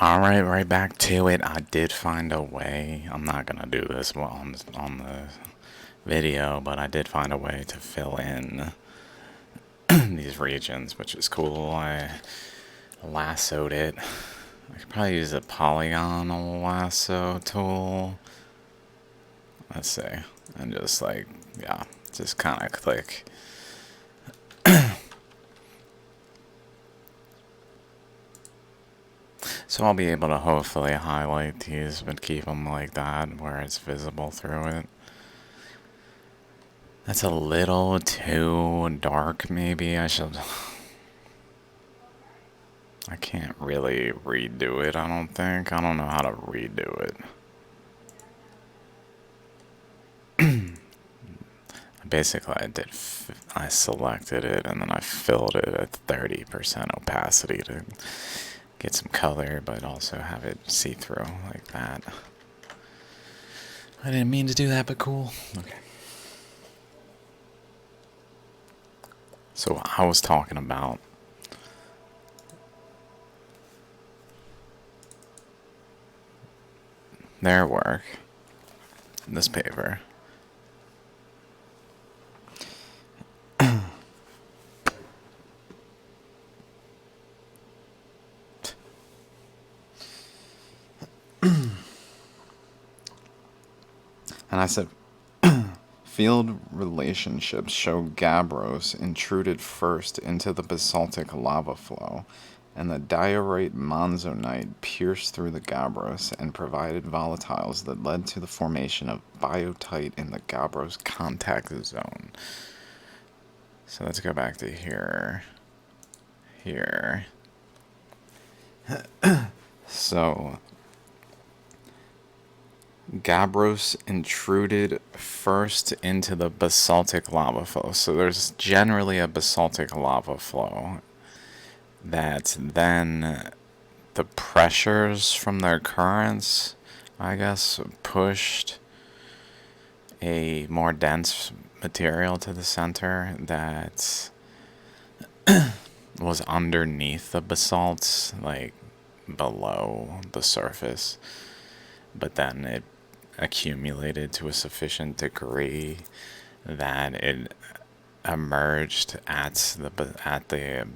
Alright, right back to it. I did find a way. I'm not gonna do this on the video, but I did find a way to fill in these regions, which is cool. I lassoed it. I could probably use a polygon lasso tool. Let's see. And just like, yeah, just kind of click. So I'll be able to hopefully highlight these, but keep them like that, where it's visible through it. That's a little too dark, maybe. I can't really redo it, I don't think. I don't know how to redo it. Basically, I selected it, and then I filled it at 30% opacity to get some color, but also have it see-through like that. I didn't mean to do that, but cool. Okay. So I was talking about their work, this paper. And I said, field relationships show gabbros intruded first into the basaltic lava flow, and the diorite monzonite pierced through the gabbros and provided volatiles that led to the formation of biotite in the gabbros contact zone. So let's go back to here. Here. So gabbros intruded first into the basaltic lava flow. So there's generally a basaltic lava flow that then the pressures from their currents, I guess, pushed a more dense material to the center that was underneath the basalt, like below the surface. But then it accumulated to a sufficient degree that it emerged at the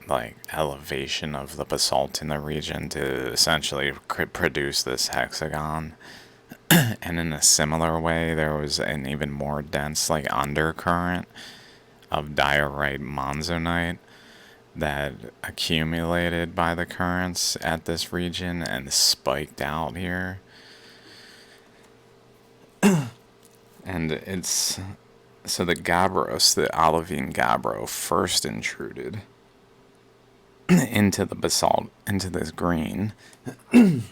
like elevation of the basalt in the region to essentially produce this hexagon. And in a similar way, there was an even more dense like undercurrent of diorite monzonite that accumulated by the currents at this region and spiked out here. And it's so the gabbros, the olivine gabbro, first intruded into the basalt, into this green. And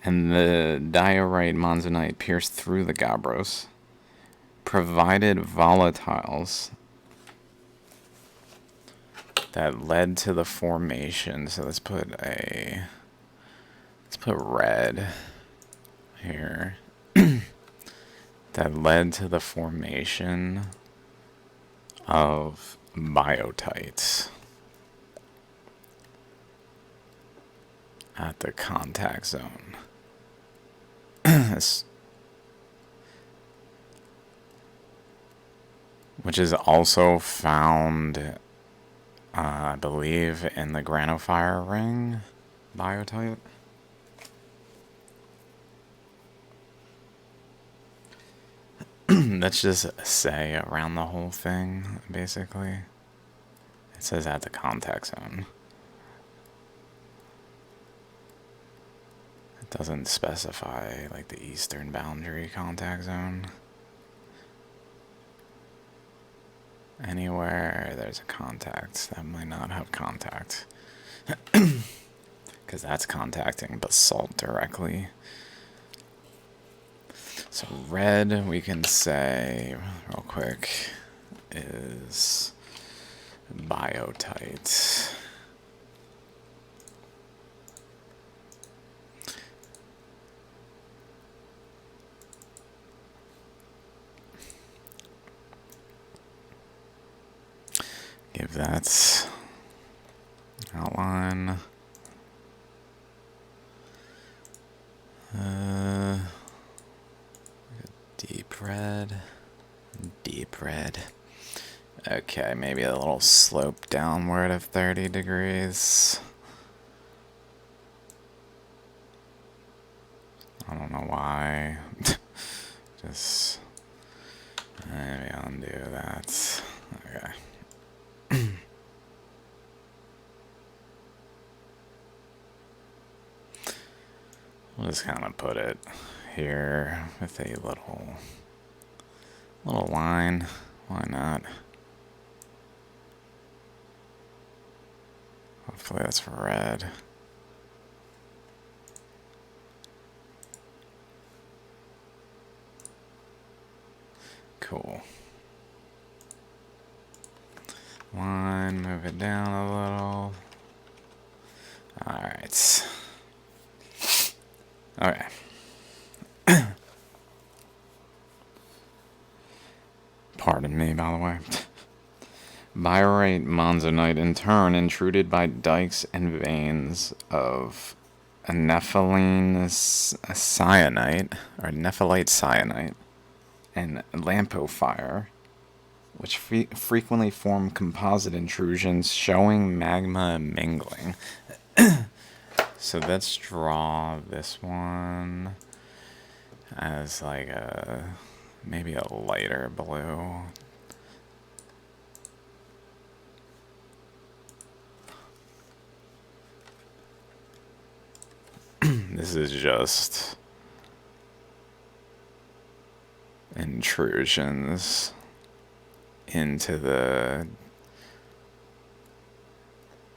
the diorite monzonite pierced through the gabbros, provided volatiles that led to the formation. So let's put red here. That led to the formation of biotite at the contact zone. Which is also found, I believe, in the granophyre ring biotite. Let's just say around the whole thing, basically. It says at the contact zone. It doesn't specify, like, the eastern boundary contact zone. Anywhere there's a contact that might not have contact. Because that's contacting basalt directly. So red, we can say, real quick, is biotite. Give that outline. Uh, deep red. Deep red. Okay, maybe a little slope downward of 30 degrees. I don't know why. Just maybe undo that. Okay. We'll just kind of put it here with a little line. Why not? Hopefully that's red. Cool. Line, move it down a little. Alright. Okay. Pardon me, by the way. Biorite monzonite, in turn, intruded by dikes and veins of nepheline cyanite, or nephelite cyanite, and lampophire, which frequently form composite intrusions showing magma mingling. So let's draw this one as like maybe a lighter blue. This is just intrusions into the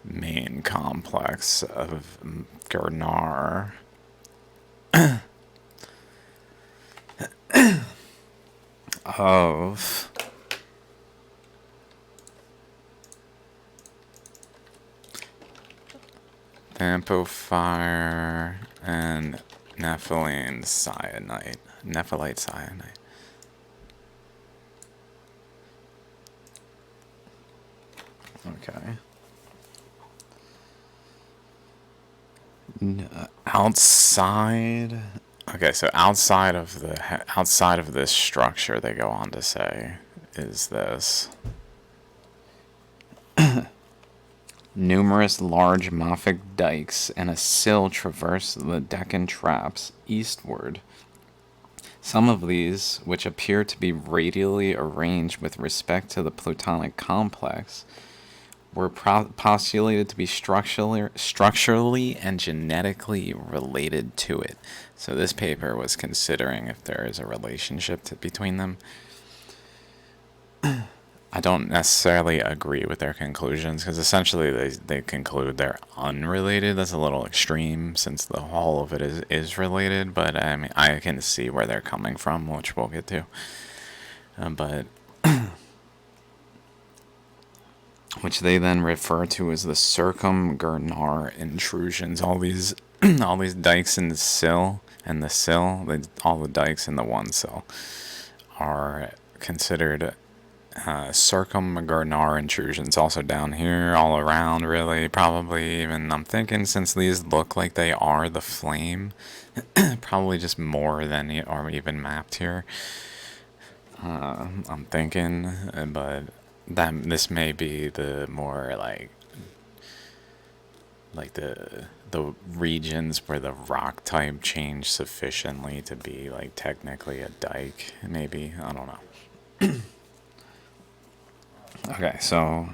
main complex of Girnar. Of lampophire and nepheline cyanite. Nephelite cyanite. Okay. Outside. Okay, so outside of this structure, they go on to say, is this numerous large mafic dikes and a sill traverse the Deccan traps eastward. Some of these, which appear to be radially arranged with respect to the Plutonic complex, were postulated to be structurally and genetically related to it. So this paper was considering if there is a relationship between them. I don't necessarily agree with their conclusions, because essentially they conclude they're unrelated. That's a little extreme, since the whole of it is related, but I mean, I can see where they're coming from, which we'll get to. But which they then refer to as the circumgirnar intrusions. All these all these dikes in the sill, all the dikes in the one sill are considered circumgirnar intrusions. Also down here, all around, really, probably even, I'm thinking, since these look like they are the flame, probably just more than are even mapped here. I'm thinking, but this may be the more like the regions where the rock type changed sufficiently to be like technically a dike. Maybe, I don't know. Okay, so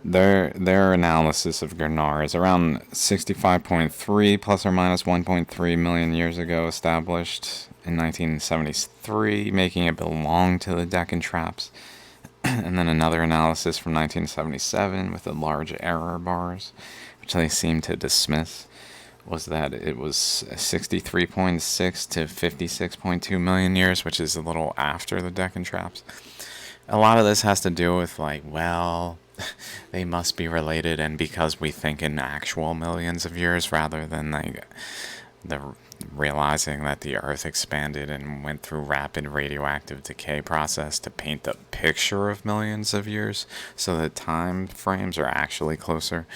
their analysis of Girnar is around 65.3 plus or minus 1.3 million years ago, established in 1973, making it belong to the Deccan traps. And then another analysis from 1977 with the large error bars, which they seem to dismiss, was that it was 63.6 to 56.2 million years, which is a little after the Deccan traps. A lot of this has to do with, like, well, they must be related, and because we think in actual millions of years rather than like the realizing that the Earth expanded and went through rapid radioactive decay process to paint the picture of millions of years, so the time frames are actually closer.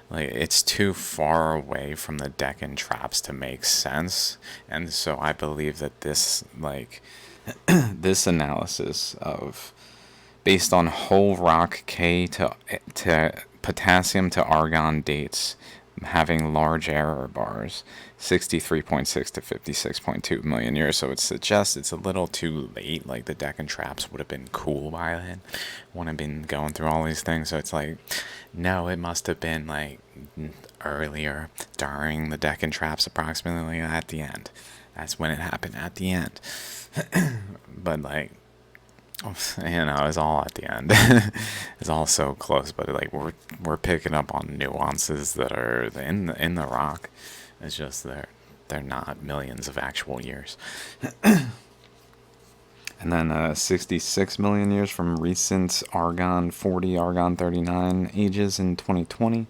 Like, it's too far away from the Deccan traps to make sense, and so I believe that this, like, this analysis of based on whole rock K to potassium to argon dates having large error bars, 63.6 to 56.2 million years. So it suggests it's a little too late. Like, the Deccan traps would have been cool by then, wouldn't have been going through all these things. So it's like, no, it must have been like earlier during the Deccan traps, approximately at the end. That's when it happened, at the end. But like, it's all at the end. It's all so close, but like we're picking up on nuances that are in the rock. It's just they're not millions of actual years. And then 66 million years from recent argon 40, argon 39 ages in 2020.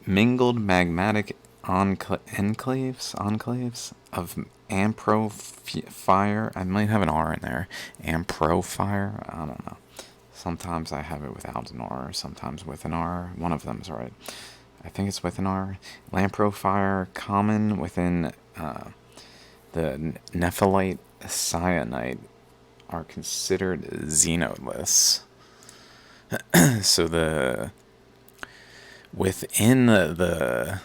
Mingled magmatic enclaves of Ampro-fire. I might have an R in there. Ampro-fire. I don't know. Sometimes I have it without an R, sometimes with an R. One of them's right. I think it's with an R. Lampro-fire, common within the nephelite cyanide, are considered xenoliths. So within the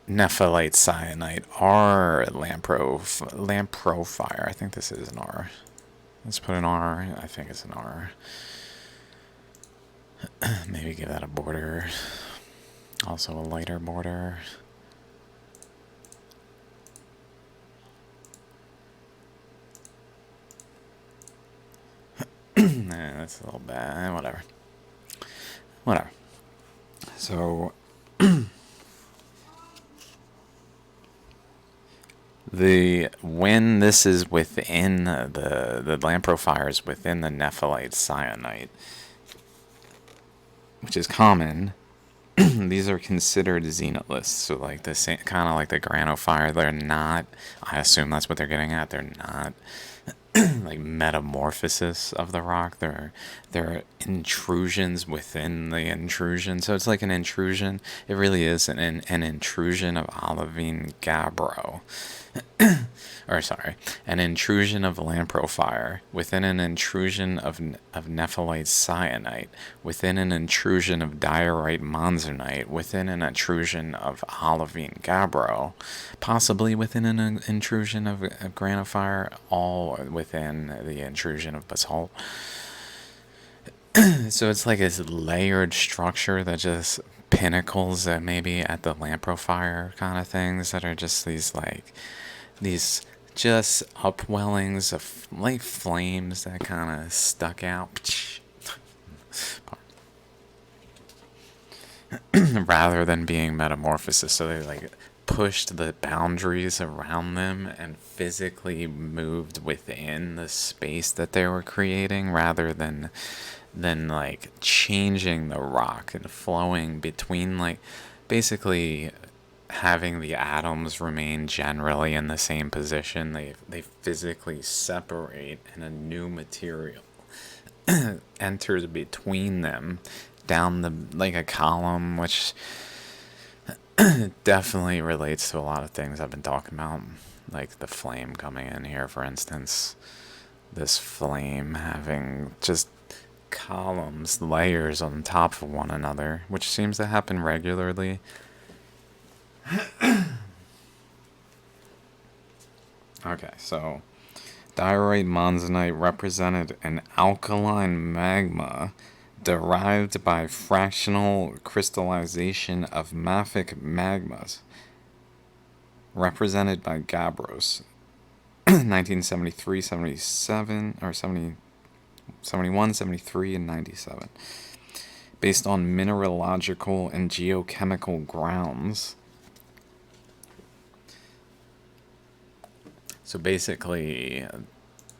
nephelite cyanide are lamprofire. I think this is an R. Let's put an R. I think it's an R. Maybe give that a border. Also a lighter border. That's a little bad. Whatever. So when this is within the lamprofire is within the nephelite cyanide, which is common, these are considered xenoliths. So like the same, kind of like the granophyre, they're not. I assume that's what they're getting at. They're not like metamorphosis of the rock. They're intrusions within the intrusion. So it's like an intrusion. It really is an intrusion of olivine gabbro. Or sorry, an intrusion of lamprofire within an intrusion of nephelite cyanite within an intrusion of diorite monzonite within an intrusion of olivine gabbro, possibly within an intrusion of granophyre, all within the intrusion of basalt. So it's like this layered structure that just pinnacles that maybe at the lamprofire kind of things that are just these just upwellings of like flames that kind of stuck out rather than being metamorphosis. So they like pushed the boundaries around them and physically moved within the space that they were creating rather than like changing the rock and flowing between, like, basically having the atoms remain generally in the same position. They physically separate and a new material enters between them down the like a column, which definitely relates to a lot of things I've been talking about, like the flame coming in here, for instance. This flame having just columns, layers on top of one another, which seems to happen regularly. Okay, so diorite monzonite represented an alkaline magma derived by fractional crystallization of mafic magmas, represented by gabbros. 1973, 77, or 70, 71, 73, and 97. Based on mineralogical and geochemical grounds. So basically,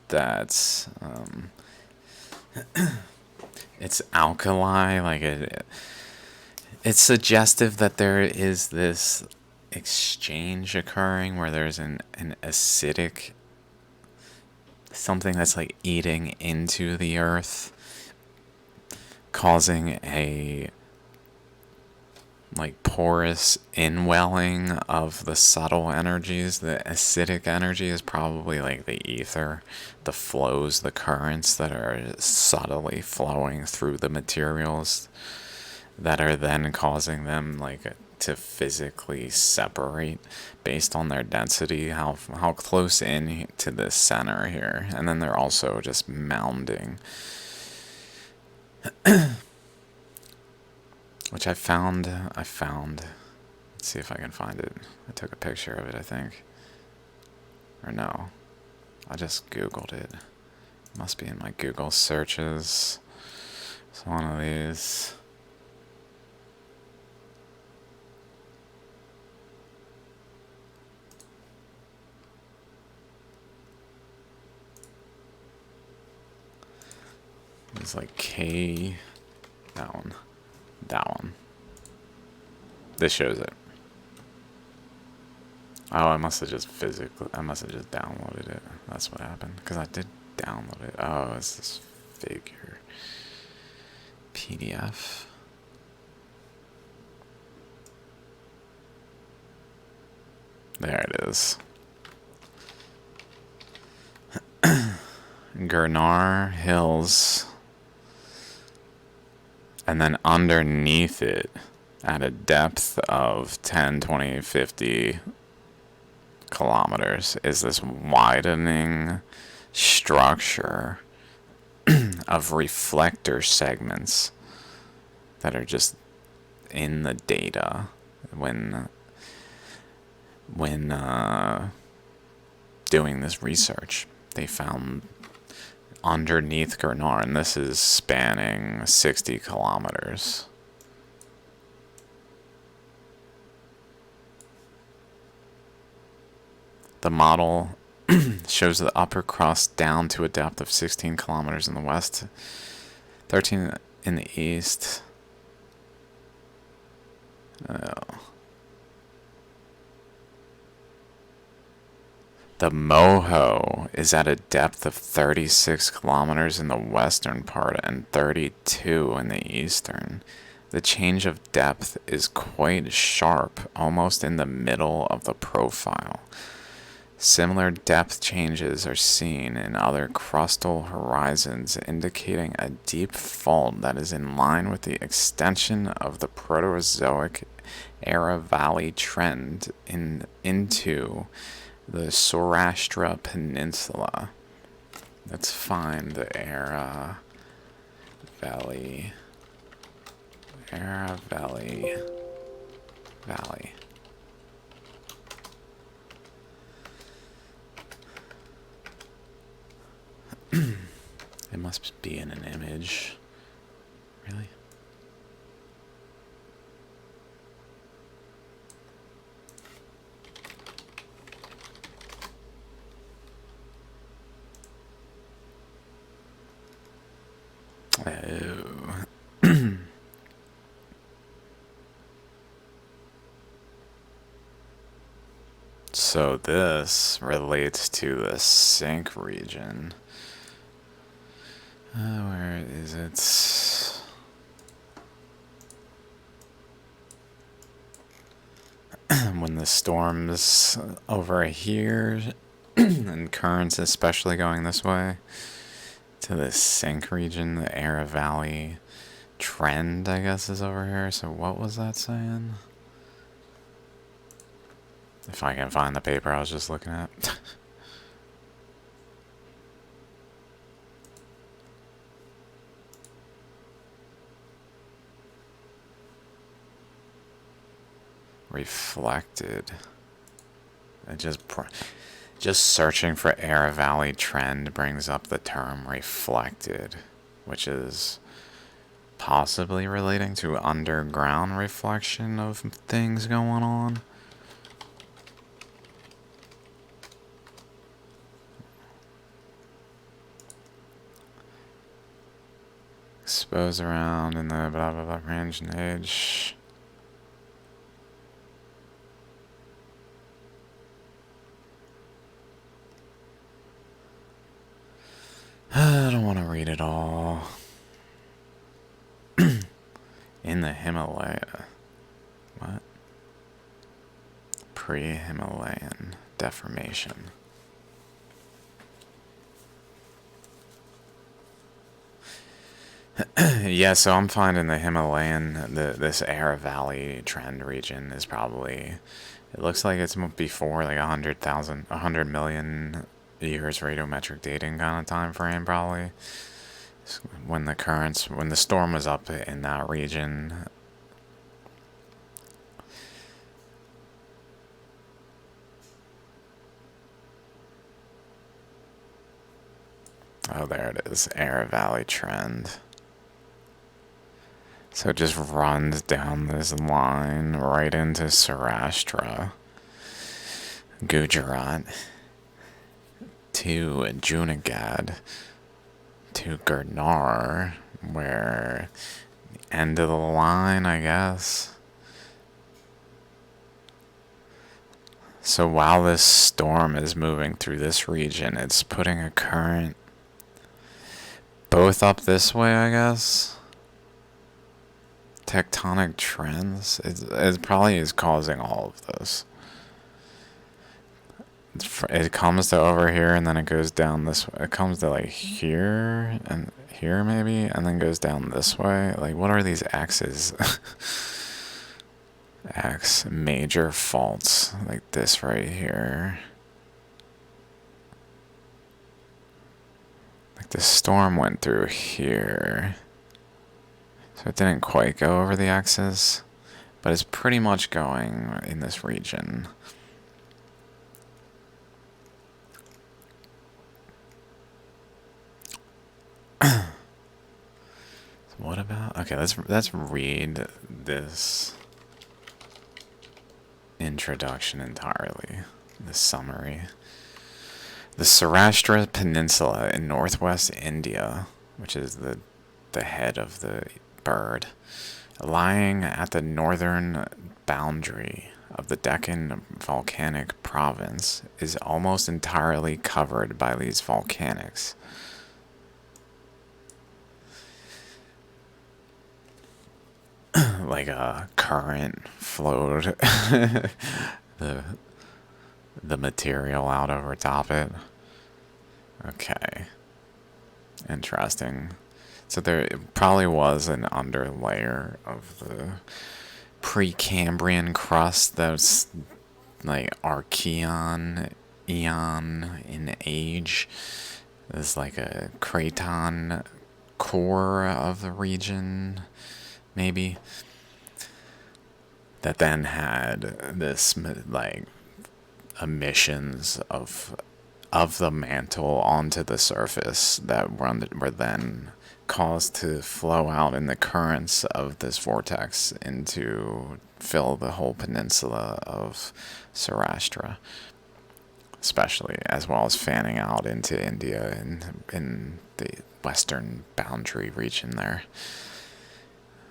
that's it's alkali. Like it's suggestive that there is this exchange occurring where there's an acidic something that's like eating into the earth, causing a like porous inwelling of the subtle energies. The acidic energy is probably like the ether, the flows, the currents that are subtly flowing through the materials that are then causing them like to physically separate based on their density, how close in to the center here. And then they're also just mounding, which I found, let's see if I can find it. I took a picture of it, I think. Or no, I just Googled it. It must be in my Google searches. It's one of these. It's like K, that one. This shows it. Oh, I must have just downloaded it. That's what happened. Because I did download it. Oh, it's this figure. PDF. There it is. Girnar Hills. And then underneath it, at a depth of 10, 20, 50 kilometers, is this widening structure of reflector segments that are just in the data when doing this research. They found underneath Girnar, and this is spanning 60 kilometers. The model shows the upper crust down to a depth of 16 kilometers in the west, 13 in the east. The Moho is at a depth of 36 kilometers in the western part and 32 in the eastern. The change of depth is quite sharp, almost in the middle of the profile. Similar depth changes are seen in other crustal horizons, indicating a deep fault that is in line with the extension of the Proterozoic era valley trend into the Saurashtra Peninsula. Let's find the Era Valley. Valley. It must be in an image. Really? Oh. So this relates to the sink region. Where is it? When the storms over here and currents especially going this way to the sink region, the Era Valley trend, I guess, is over here. So what was that saying? If I can find the paper I was just looking at. Reflected. It just searching for Era Valley trend brings up the term reflected, which is possibly relating to underground reflection of things going on. Expose around in the blah blah blah range and age. want to read it all. In the Himalaya. What? Pre-Himalayan deformation. Yeah, so I'm finding the Himalayan, this Air Valley trend region is probably, it looks like it's before like 100 million years radiometric dating kind of time frame, probably. When the storm was up in that region. Oh, there it is, Air Valley trend. So it just runs down this line right into Saurashtra, Gujarat, to Junagadh, to Girnar, where end of the line, I guess. So while this storm is moving through this region, it's putting a current both up this way, I guess. Tectonic trends. It probably is causing all of this. It comes to over here and then it goes down this way. It comes to like here and here maybe, and then goes down this way. Like, what are these X's? X major faults like this right here. Like the storm went through here. So it didn't quite go over the X's, but it's pretty much going in this region. What about, okay, let's read this introduction entirely, the summary. The Saurashtra Peninsula in northwest India, which is the head of the bird, lying at the northern boundary of the Deccan volcanic province, is almost entirely covered by these volcanics. Like a current flowed the material out over top it. Okay. Interesting. So there probably was an underlayer of the Precambrian crust that's like Archean eon in age. There's like a craton core of the region, maybe, that then had this like emissions of the mantle onto the surface that were then caused to flow out in the currents of this vortex into fill the whole peninsula of Saurashtra, especially, as well as fanning out into India and in the western boundary region there.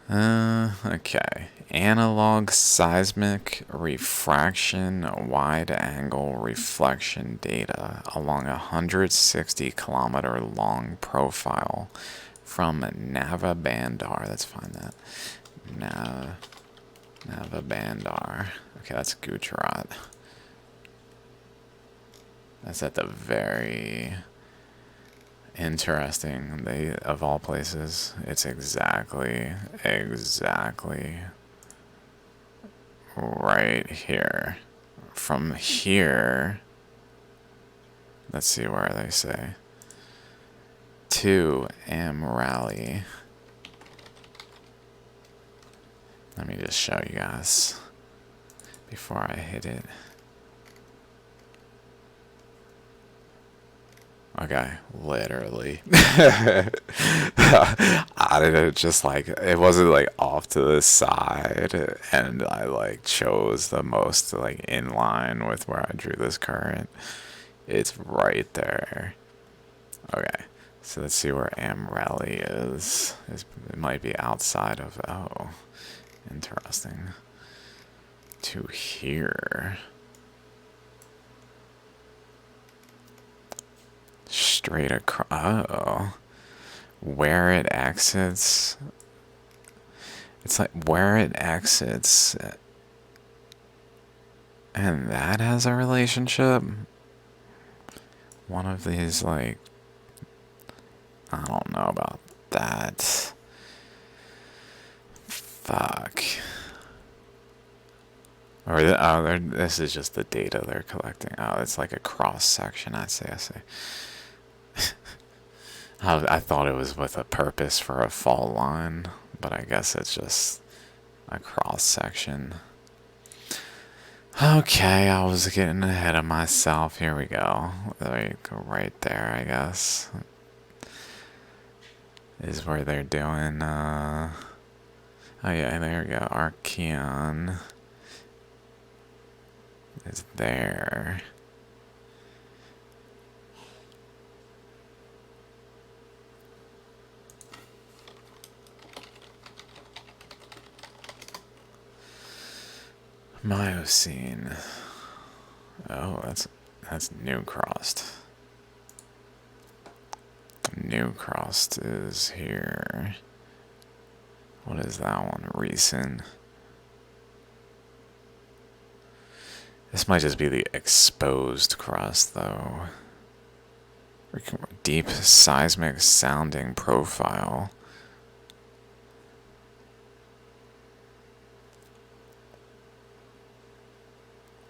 Okay. Analog seismic refraction wide-angle reflection data along a 160-kilometer long profile from Nava Bandar. Let's find that. Nava Bandar. Okay, that's Gujarat. That's at the very interesting. They, of all places, it's exactly right here. From here, let's see where they say, to Amrali. Let me just show you guys before I hit it. Okay, literally. I didn't just like, it wasn't like off to the side, and I like chose the most like in line with where I drew this current. It's right there. Okay, so let's see where Amreli is. It might be outside of, oh, interesting. To here. Straight across. Oh. where it exits. It's like where it exits, and that has a relationship. One of these, like, I don't know about that. Fuck. Or this is just the data they're collecting. Oh, it's like a cross section. I see. I thought it was with a purpose for a fault line, but I guess it's just a cross section. Okay, I was getting ahead of myself. Here we go. Like right there, I guess, is where they're doing. Oh yeah, there we go. Archeon is there. Miocene. Oh, that's New Crossed. New Crossed is here. What is that one? Recent. This might just be the exposed crust, though. Deep seismic sounding profile.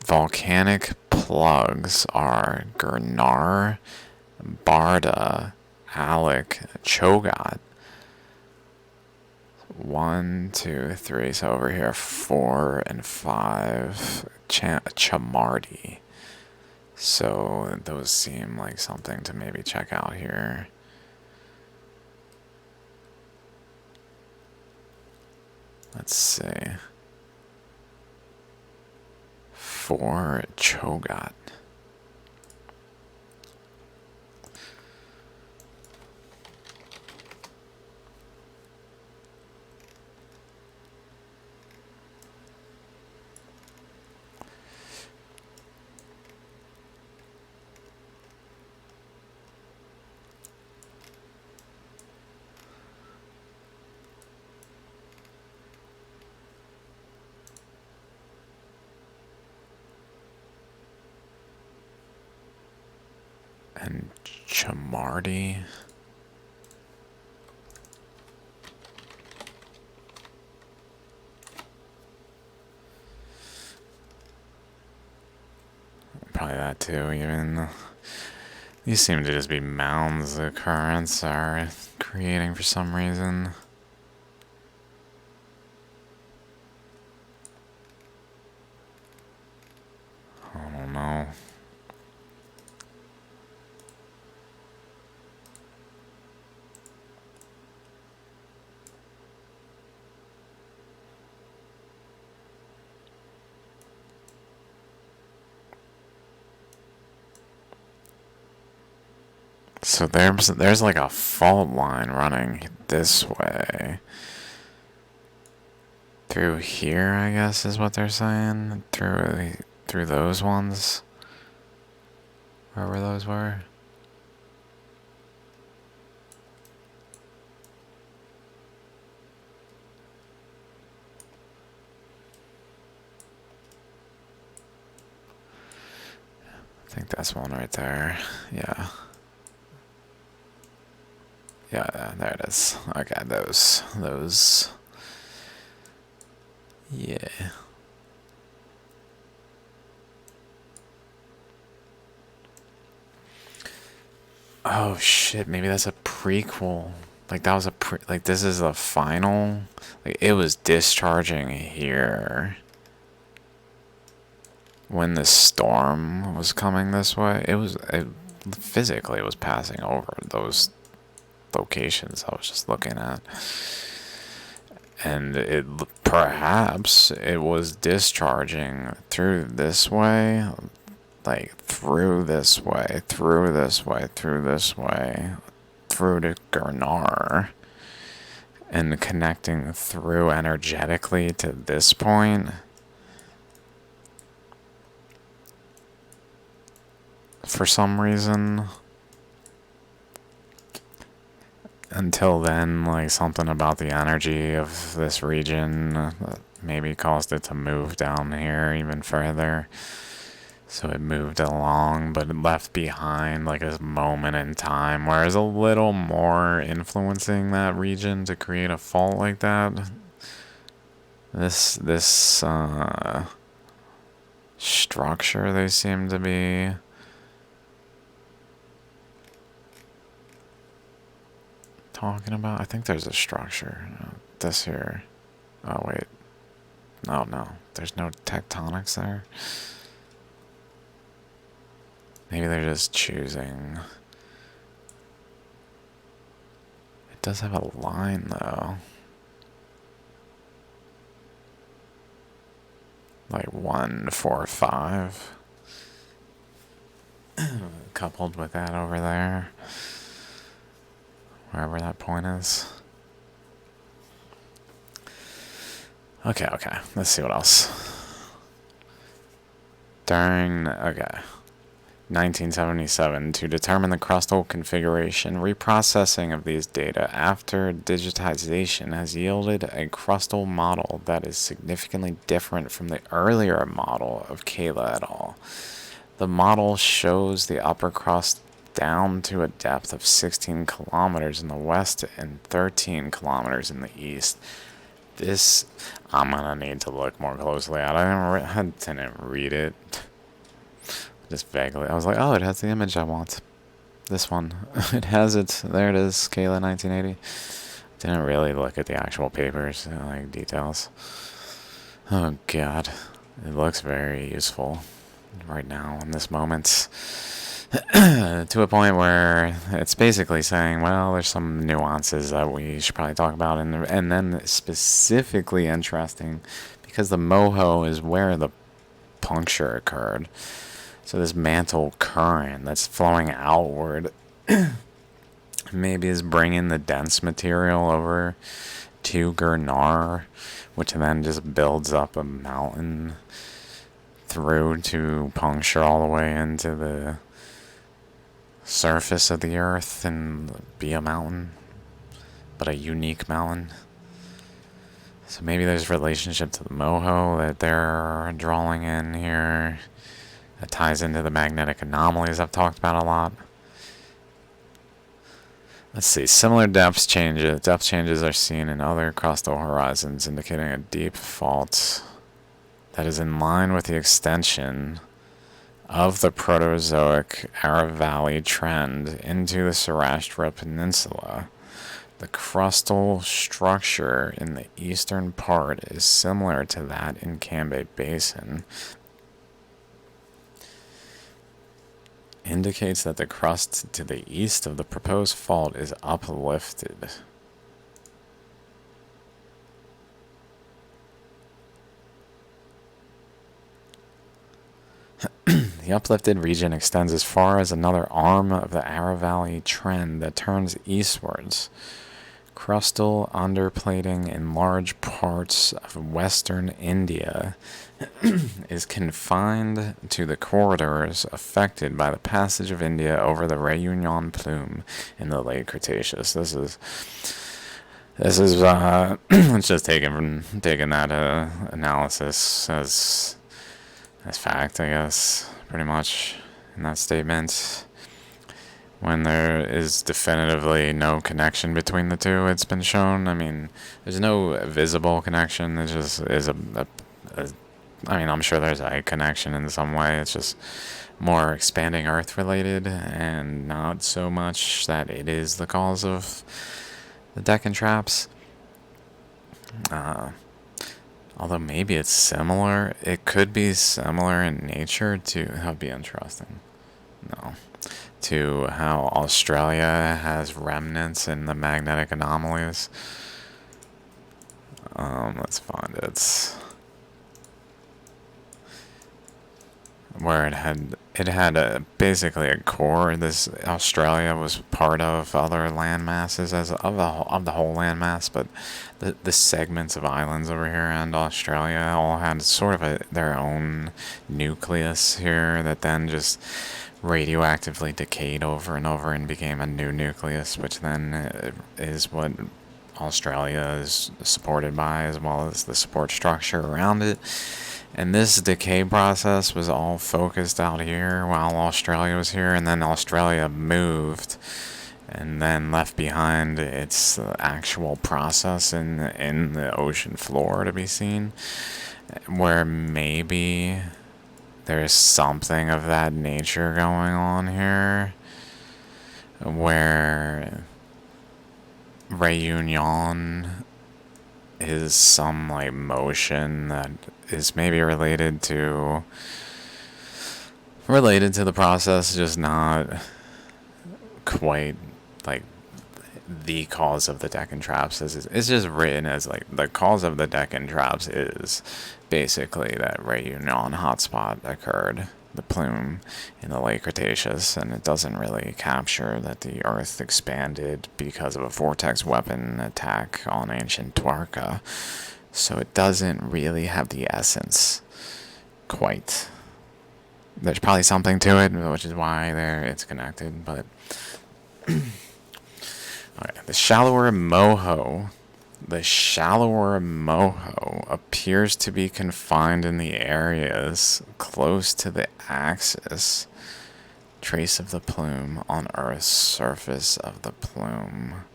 Volcanic plugs are Girnar, Barda, Alec, Cho'Gath. 1, 2, 3. So over here, 4 and 5. Chamardi. So those seem like something to maybe check out here. Let's see. 4 Cho'Gath. And Chamardi. Probably that too, even. These seem to just be mounds the currents are creating for some reason. I don't know. So there's like a fault line running this way. Through here, I guess is what they're saying. Through those ones. Wherever those were. I think that's one right there. Yeah. Yeah, there it is. Okay, those. Yeah. Oh shit, maybe that's a prequel. Like that was like this is the final. Like it was discharging here when the storm was coming this way. Physically it was passing over those locations I was just looking at. And perhaps it was discharging through this way, like through this way, through this way, through this way, through to Girnar, and connecting through energetically to this point. For some reason. until then, like, something about the energy of this region maybe caused it to move down here even further. So it moved along, but it left behind like a moment in time where it's a little more influencing that region to create a fault like that. This structure they seem to be talking about. I think there's a structure. This here. Oh wait. Oh no. There's no tectonics there. Maybe they're just choosing. It does have a line though. Like 1, 4, 5. Coupled with that over there. Wherever that point is. Okay. Let's see what else. During, 1977, to determine the crustal configuration, reprocessing of these data after digitization has yielded a crustal model that is significantly different from the earlier model of Kayla et al. The model shows the upper crust down to a depth of 16 kilometers in the west and 13 kilometers in the east. This, I'm gonna need to look more closely at. I didn't read it. Just vaguely. I was like, oh, it has the image I want. This one. It has it. There it is. Kayla 1980. Didn't really look at the actual papers, like details. Oh, God. It looks very useful right now in this moment. To a point where it's basically saying, well, there's some nuances that we should probably talk about. And then specifically interesting, because the moho is where the puncture occurred. So this mantle current that's flowing outward maybe is bringing the dense material over to Girnar, which then just builds up a mountain through to puncture all the way into the surface of the earth and be a mountain, but a unique mountain. So maybe there's relationship to the moho that they're drawing in here. That ties into the magnetic anomalies I've talked about a lot. Let's see. Similar depth changes are seen in other crustal horizons, indicating a deep fault that is in line with the extension of the Proterozoic Aravalli trend into the Saurashtra Peninsula. The crustal structure in the eastern part is similar to that in Cambay Basin. Indicates that the crust to the east of the proposed fault is uplifted. The uplifted region extends as far as another arm of the Aravalli trend that turns eastwards. Crustal underplating in large parts of western India is confined to the corridors affected by the passage of India over the Réunion plume in the late Cretaceous. This is it's just taking that analysis as fact, I guess, pretty much in that statement. When there is definitively no connection between the two, it's been shown. I mean, there's no visible connection. It just is I mean, I'm sure there's a connection in some way. It's just more expanding Earth related and not so much that it is the cause of the Deccan traps. Although maybe it's similar. It could be similar in nature to... That would be interesting. No. To how Australia has remnants in the magnetic anomalies. Let's find it. Where it had basically a core. This Australia was part of other land masses of the whole landmass, but the segments of islands over here and Australia all had sort of their own nucleus here that then just radioactively decayed over and over and became a new nucleus, which then is what Australia is supported by, as well as the support structure around it. And this decay process was all focused out here while Australia was here, and then Australia moved and then left behind its actual process in the ocean floor to be seen, where maybe there's something of that nature going on here, where Reunion is some like motion that is maybe related to the process, just not quite like the cause of the Deccan traps. It's just written as like the cause of the Deccan traps is basically that Reunion hotspot occurred, the plume in the late Cretaceous, and it doesn't really capture that the Earth expanded because of a vortex weapon attack on ancient Twarka. So it doesn't really have the essence quite. There's probably something to it, which is why it's connected, but okay, the shallower moho appears to be confined in the areas close to the axis trace of the plume on Earth's surface of the plume.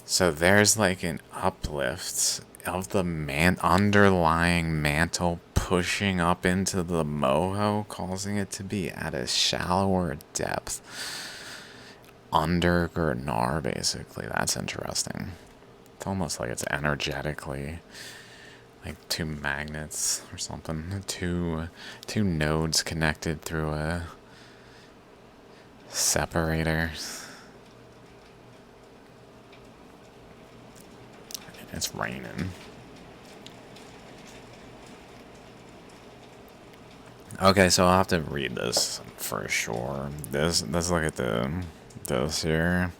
So there's like an uplift of the underlying mantle pushing up into the moho, causing it to be at a shallower depth under Girnar, basically. That's interesting. It's almost like it's energetically like two magnets or something, two nodes connected through a separator. It's raining. Okay, so I'll have to read this for sure. Let's look at this here.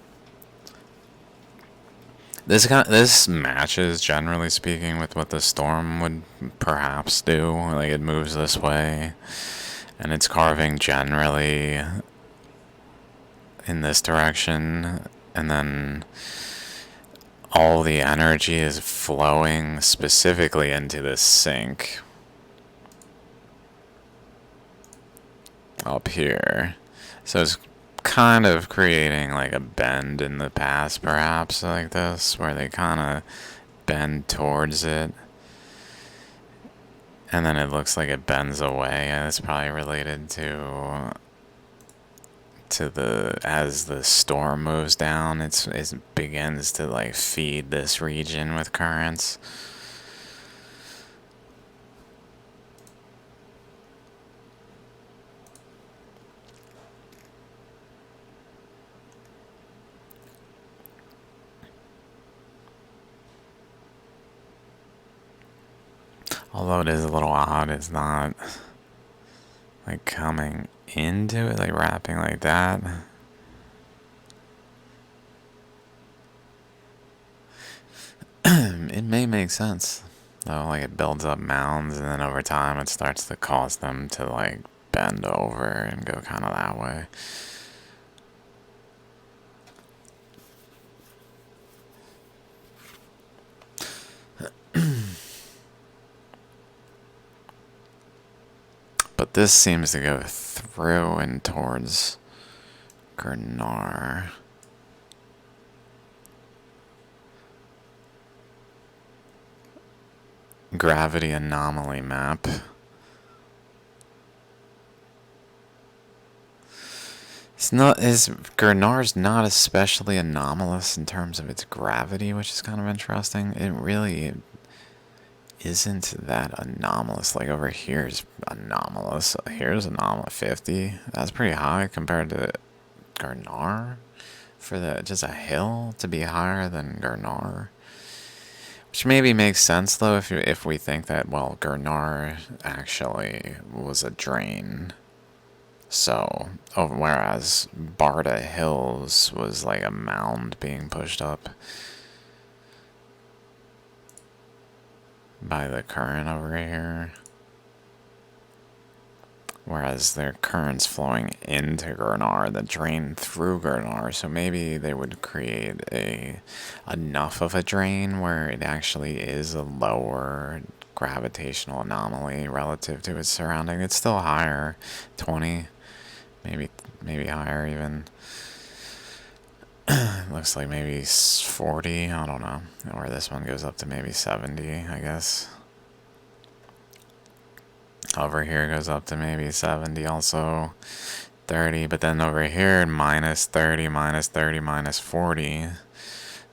This matches, generally speaking, with what the storm would perhaps do. Like, it moves this way, and it's carving generally in this direction, and then all the energy is flowing specifically into this sink up here. So it's kind of creating like a bend in the past, perhaps, like this, where they kind of bend towards it, and then it looks like it bends away, and it's probably related to the, as the storm moves down, it begins to like feed this region with currents. Although it is a little odd, it's not like coming into it, like wrapping like that. It may make sense, though, like it builds up mounds, and then over time it starts to cause them to like bend over and go kind of that way. But this seems to go through and towards Girnar. Gravity anomaly map. Girnar's not especially anomalous in terms of its gravity, which is kind of interesting. It really isn't that anomalous. Like over here is anomalous. Here's anomalous 50. That's pretty high compared to Girnar. For just a hill to be higher than Girnar. Which maybe makes sense though if we think that, well, Girnar actually was a drain. So, whereas Barda Hills was like a mound being pushed up. by the current over here. Whereas their current's flowing into Girnar that drain through Girnar, so maybe they would create enough of a drain where it actually is a lower gravitational anomaly relative to its surrounding. It's still higher, 20, maybe higher even. Looks like maybe 40, I don't know. Or this one goes up to maybe 70, I guess. Over here goes up to maybe 70 also, 30, but then over here minus 30, minus 30, minus 40.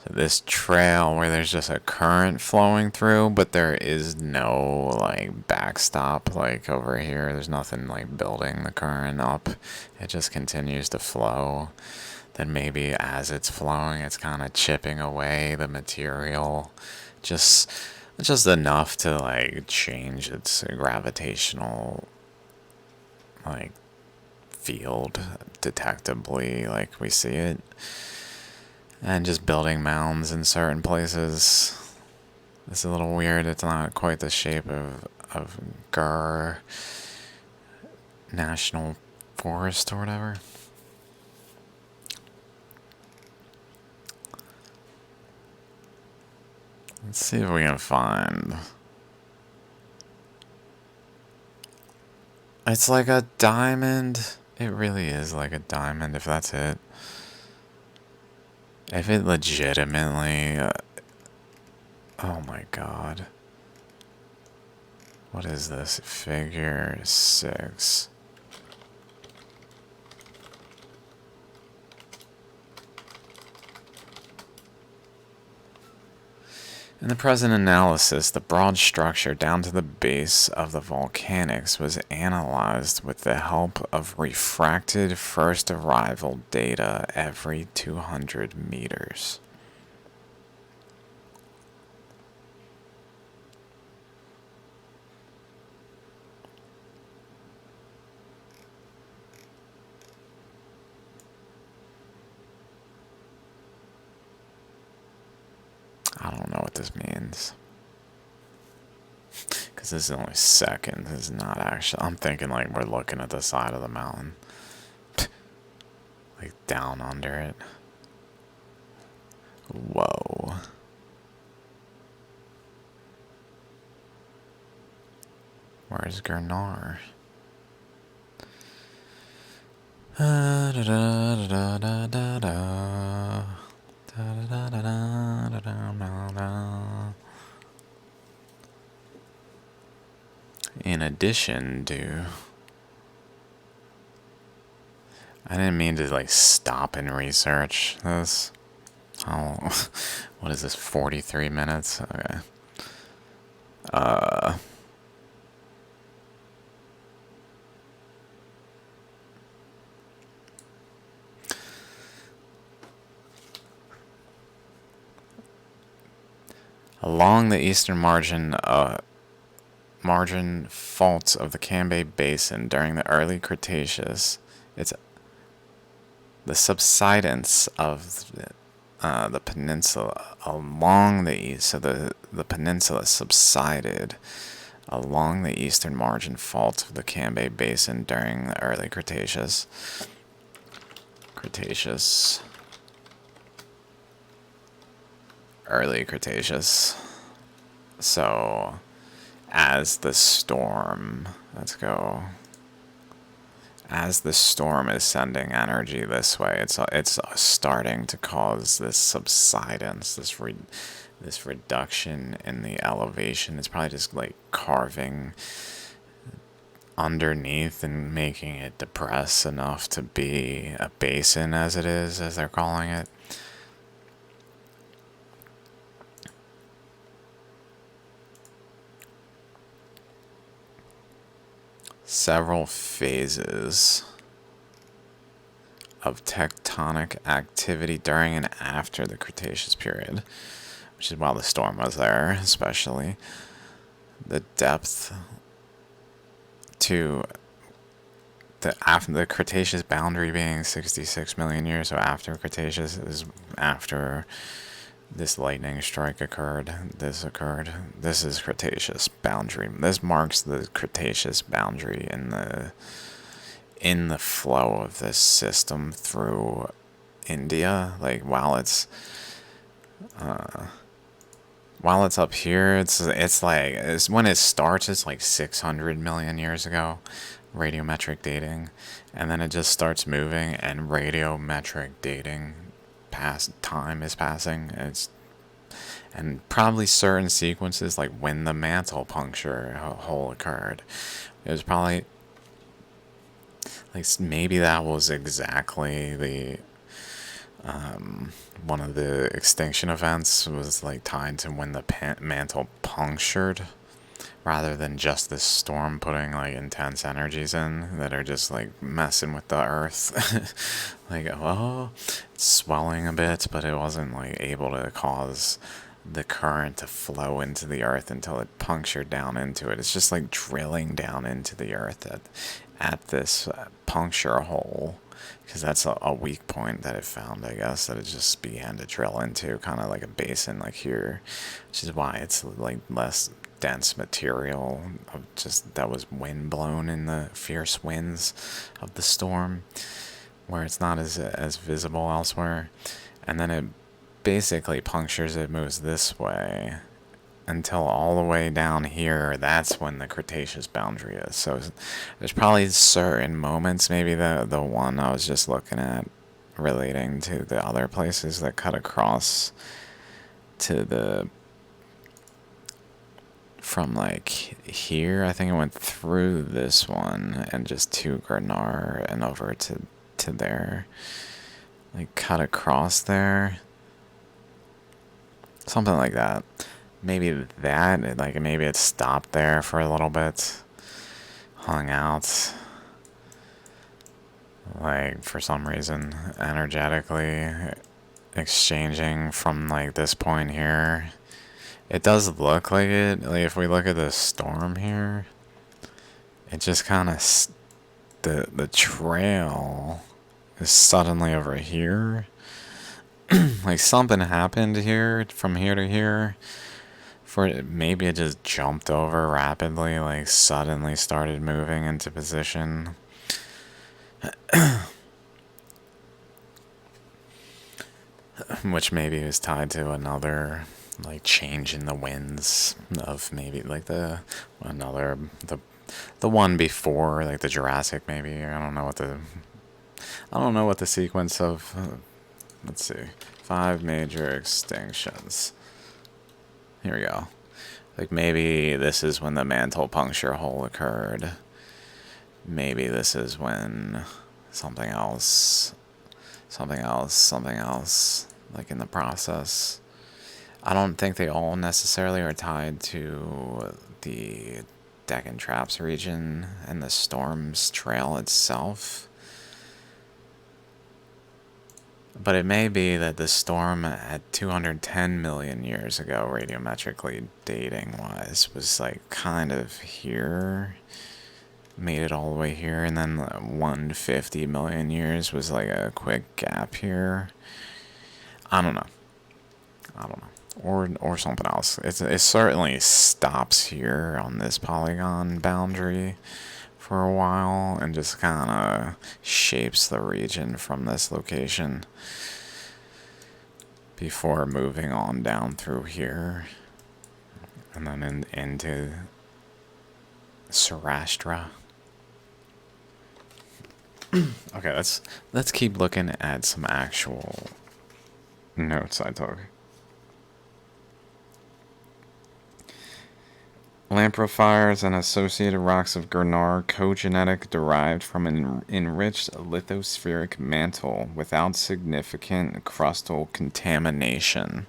So this trail where there's just a current flowing through, but there is no like backstop like over here. There's nothing like building the current up. It just continues to flow. Then maybe as it's flowing, it's kind of chipping away the material. Just enough to like change its gravitational like field detectably like we see it, and just building mounds in certain places. It's a little weird. It's not quite the shape of Girnar National Forest or whatever. Let's see if we can find. It's like a diamond. It really is like a diamond, if that's it. If it legitimately... oh my god. What is this? Figure 6. In the present analysis, the broad structure down to the base of the volcanics was analyzed with the help of refracted first arrival data every 200 meters. I don't know what this means. Because this is only seconds. This is not actually... I'm thinking like we're looking at the side of the mountain. Like down under it. Whoa. Where's Girnar? Da da da da da da da. In addition to... I didn't mean to like stop and research this. Oh, what is this, 43 minutes? Okay. Along the eastern margin faults of the Cambay Basin during the early Cretaceous, it's the subsidence of the peninsula along the east. So the peninsula subsided along the eastern margin faults of the Cambay Basin during the early Cretaceous. Early Cretaceous. So, as the storm, let's go. As the storm is sending energy this way, it's starting to cause this subsidence, this reduction in the elevation. It's probably just like carving underneath and making it depress enough to be a basin as it is, as they're calling it. Several phases of tectonic activity during and after the Cretaceous period, which is while the storm was there, especially. The depth to after the Cretaceous boundary being 66 million years, so after Cretaceous is after This lightning strike occurred. This occurred. This is Cretaceous boundary. This marks the Cretaceous boundary in the flow of this system through India. Like while it's up here, it's when it starts. It's like 600 million years ago, radiometric dating, and then it just starts moving, and radiometric dating time is passing. And probably certain sequences, like when the mantle puncture hole occurred, it was probably like maybe that was exactly the one of the extinction events was like tied to when the mantle punctured, rather than just this storm putting like intense energies in that are just like messing with the earth. Like, oh, it's swelling a bit, but it wasn't like able to cause the current to flow into the earth until it punctured down into it. It's just like drilling down into the earth at this puncture hole, because that's a weak point that it found, I guess, that it just began to drill into, kind of like a basin like here, which is why it's like less dense material of just that was wind blown in the fierce winds of the storm, where it's not as visible elsewhere. And then it basically punctures, it moves this way until all the way down here. That's when the Cretaceous boundary is. So there's probably certain moments, maybe the one I was just looking at relating to the other places that cut across to the from like here. I think it went through this one and just to Girnar and over to there, like cut across there, something like that. Maybe that, like maybe it stopped there for a little bit, hung out, like for some reason energetically exchanging from like this point here. It does look like it. Like if we look at the storm here, it just kind of the trail is suddenly over here. Like something happened here from here to here. Maybe it just jumped over rapidly, like suddenly started moving into position. Which maybe was tied to another like change in the winds of maybe like the one before, like the Jurassic maybe. I don't know what the sequence of let's see, 5 major extinctions. Here we go. Like maybe this is when the mantle puncture hole occurred. Maybe this is when something else, like in the process. I don't think they all necessarily are tied to the Deccan Traps region and the Storms Trail itself. But it may be that the storm at 210 million years ago, radiometrically dating wise, was like kind of here, made it all the way here, and then 150 million years was like a quick gap here. I don't know. Or something else. It certainly stops here on this polygon boundary for a while and just kind of shapes the region from this location before moving on down through here and then into Sarastra. Okay, let's keep looking at some actual notes I took. Lamprofires and associated rocks of Girnar, cogenetic, derived from an enriched lithospheric mantle without significant crustal contamination.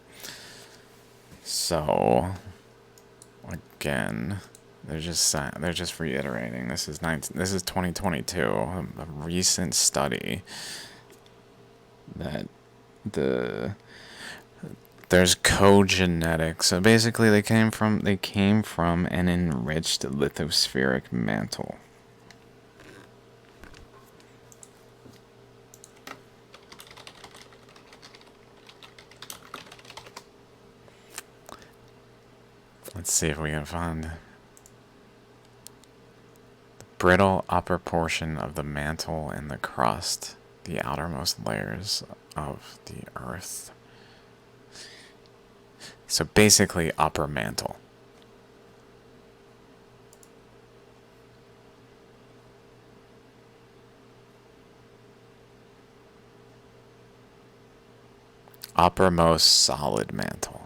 So, again, they're just reiterating. This is 2022, a recent study that there's cogenetic. So basically they came from an enriched lithospheric mantle. Let's see if we can find the brittle upper portion of the mantle and the crust, the outermost layers of the earth. So basically upper mantle. Uppermost solid mantle.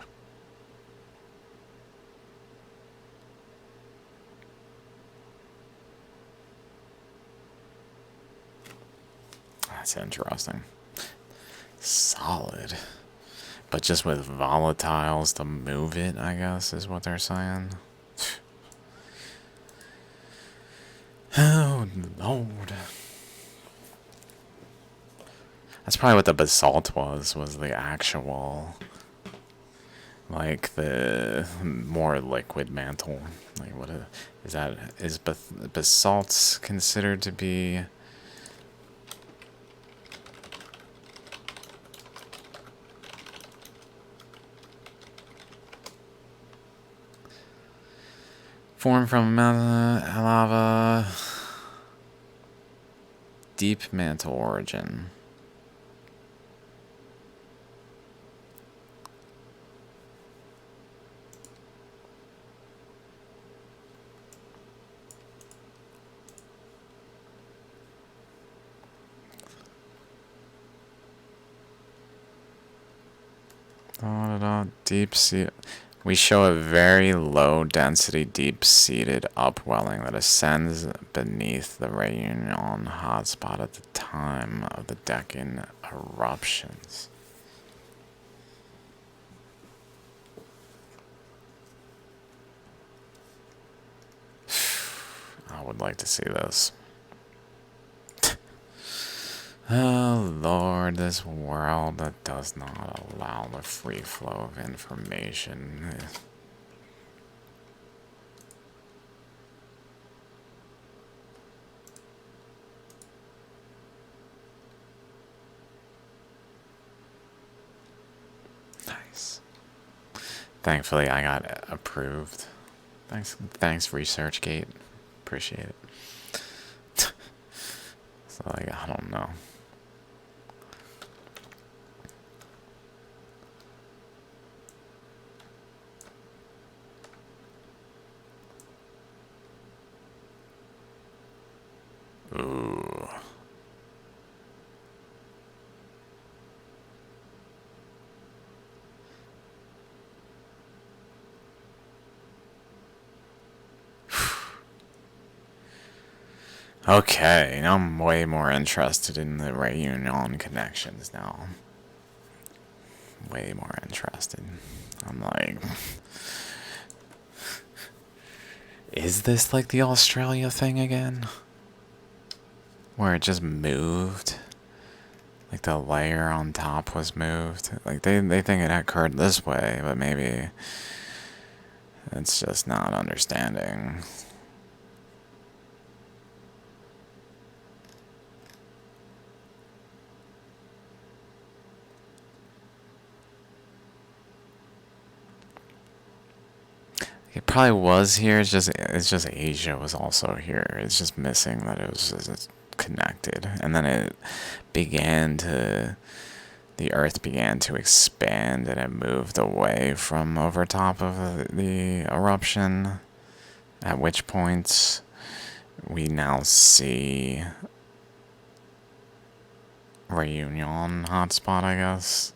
That's interesting. Solid. But just with volatiles to move it, I guess, is what they're saying. Oh, Lord. That's probably what the basalt was the actual, like, the more liquid mantle. Like, what is that? Is basalt considered to be... formed from lava, deep mantle origin. Deep sea. We show a very low density, deep-seated upwelling that ascends beneath the Réunion hotspot at the time of the Deccan eruptions. I would like to see this. Oh Lord, this world that does not allow the free flow of information. Nice. Thankfully, I got approved. Thanks, ResearchGate. Appreciate it. So, like, I don't know. Ooh. Okay, I'm way more interested in the Réunion connections now. Way more interested. I'm like, is this like the Australia thing again? Where it just moved? Like the layer on top was moved? Like they think it occurred this way, but maybe it's just not understanding. It probably was here. It's just Asia was also here. It's just missing that it was just connected, and then it began to. The Earth began to expand, and it moved away from over top of the eruption. At which point, we now see Réunion hotspot, I guess.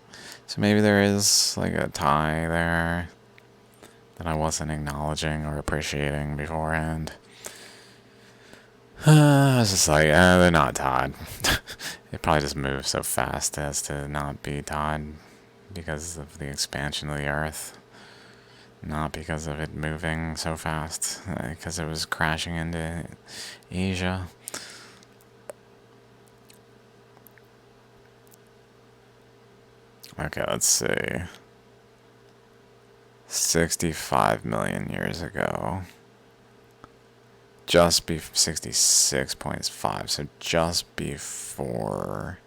So maybe there is like a tie there that I wasn't acknowledging or appreciating beforehand. I was just like, they're not tied. It probably just moves so fast as to not be tied because of the expansion of the Earth. Not because of it moving so fast, because it was crashing into Asia. Okay, let's see. 65 million years ago. Just be 66.5, so just before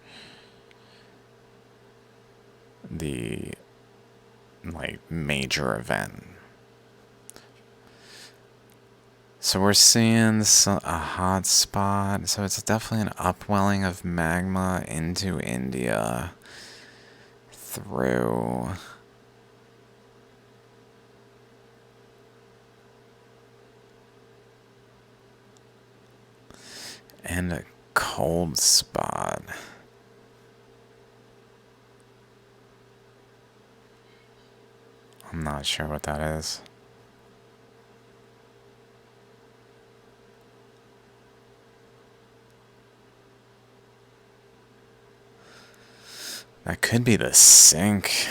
the like major event. So we're seeing a hot spot. So it's definitely an upwelling of magma into India through. And a cold spot. I'm not sure what that is. That could be the sink.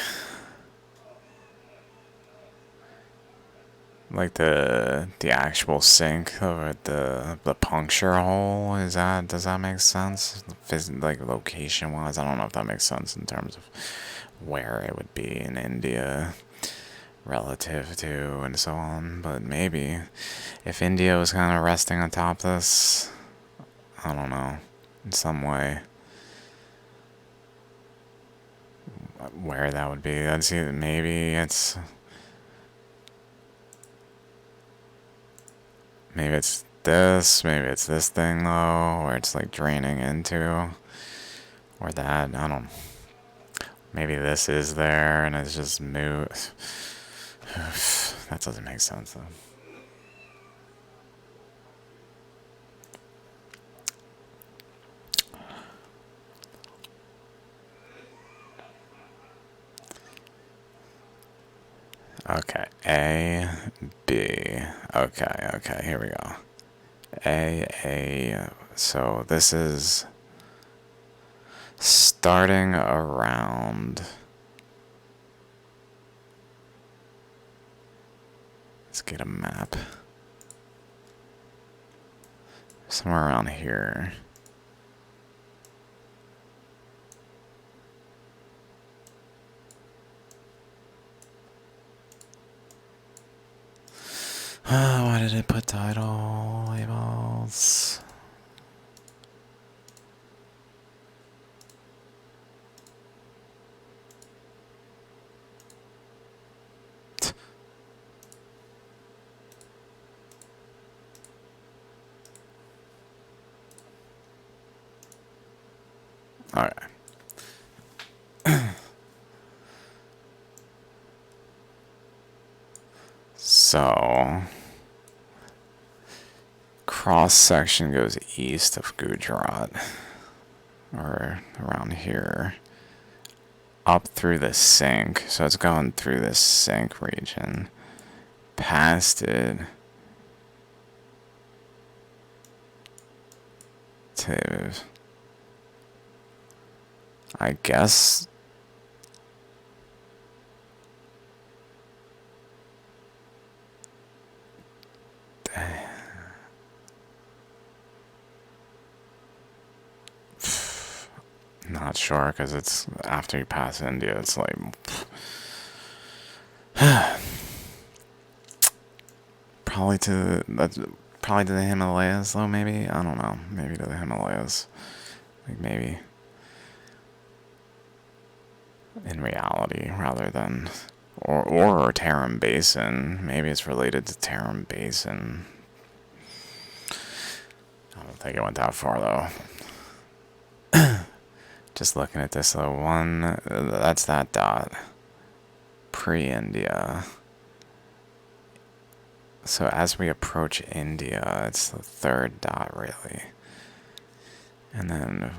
Like the actual sink or the puncture hole. Does that make sense? Like location wise, I don't know if that makes sense in terms of where it would be in India relative to and so on. But maybe if India was kind of resting on top of this, I don't know, in some way. Where that would be. I'd see that maybe it's maybe it's this thing though, where it's like draining into, or that, I don't, maybe this is there and it's just moved. That doesn't make sense though. Okay, A, B. Okay, here we go. A. So this is starting around. Let's get a map. Somewhere around here. Why did it put title labels? Alright. So, cross section goes east of Gujarat, or around here, up through the sink. So it's going through the sink region, past it to, I guess, not sure, because it's after you pass India, it's like probably to the Himalayas though. Maybe, I don't know. Maybe to the Himalayas, like maybe in reality rather than or Tarim Basin. Maybe it's related to Tarim Basin. I don't think it went that far though. Just looking at this though, that's that dot. Pre-India. So as we approach India, it's the third dot really. And then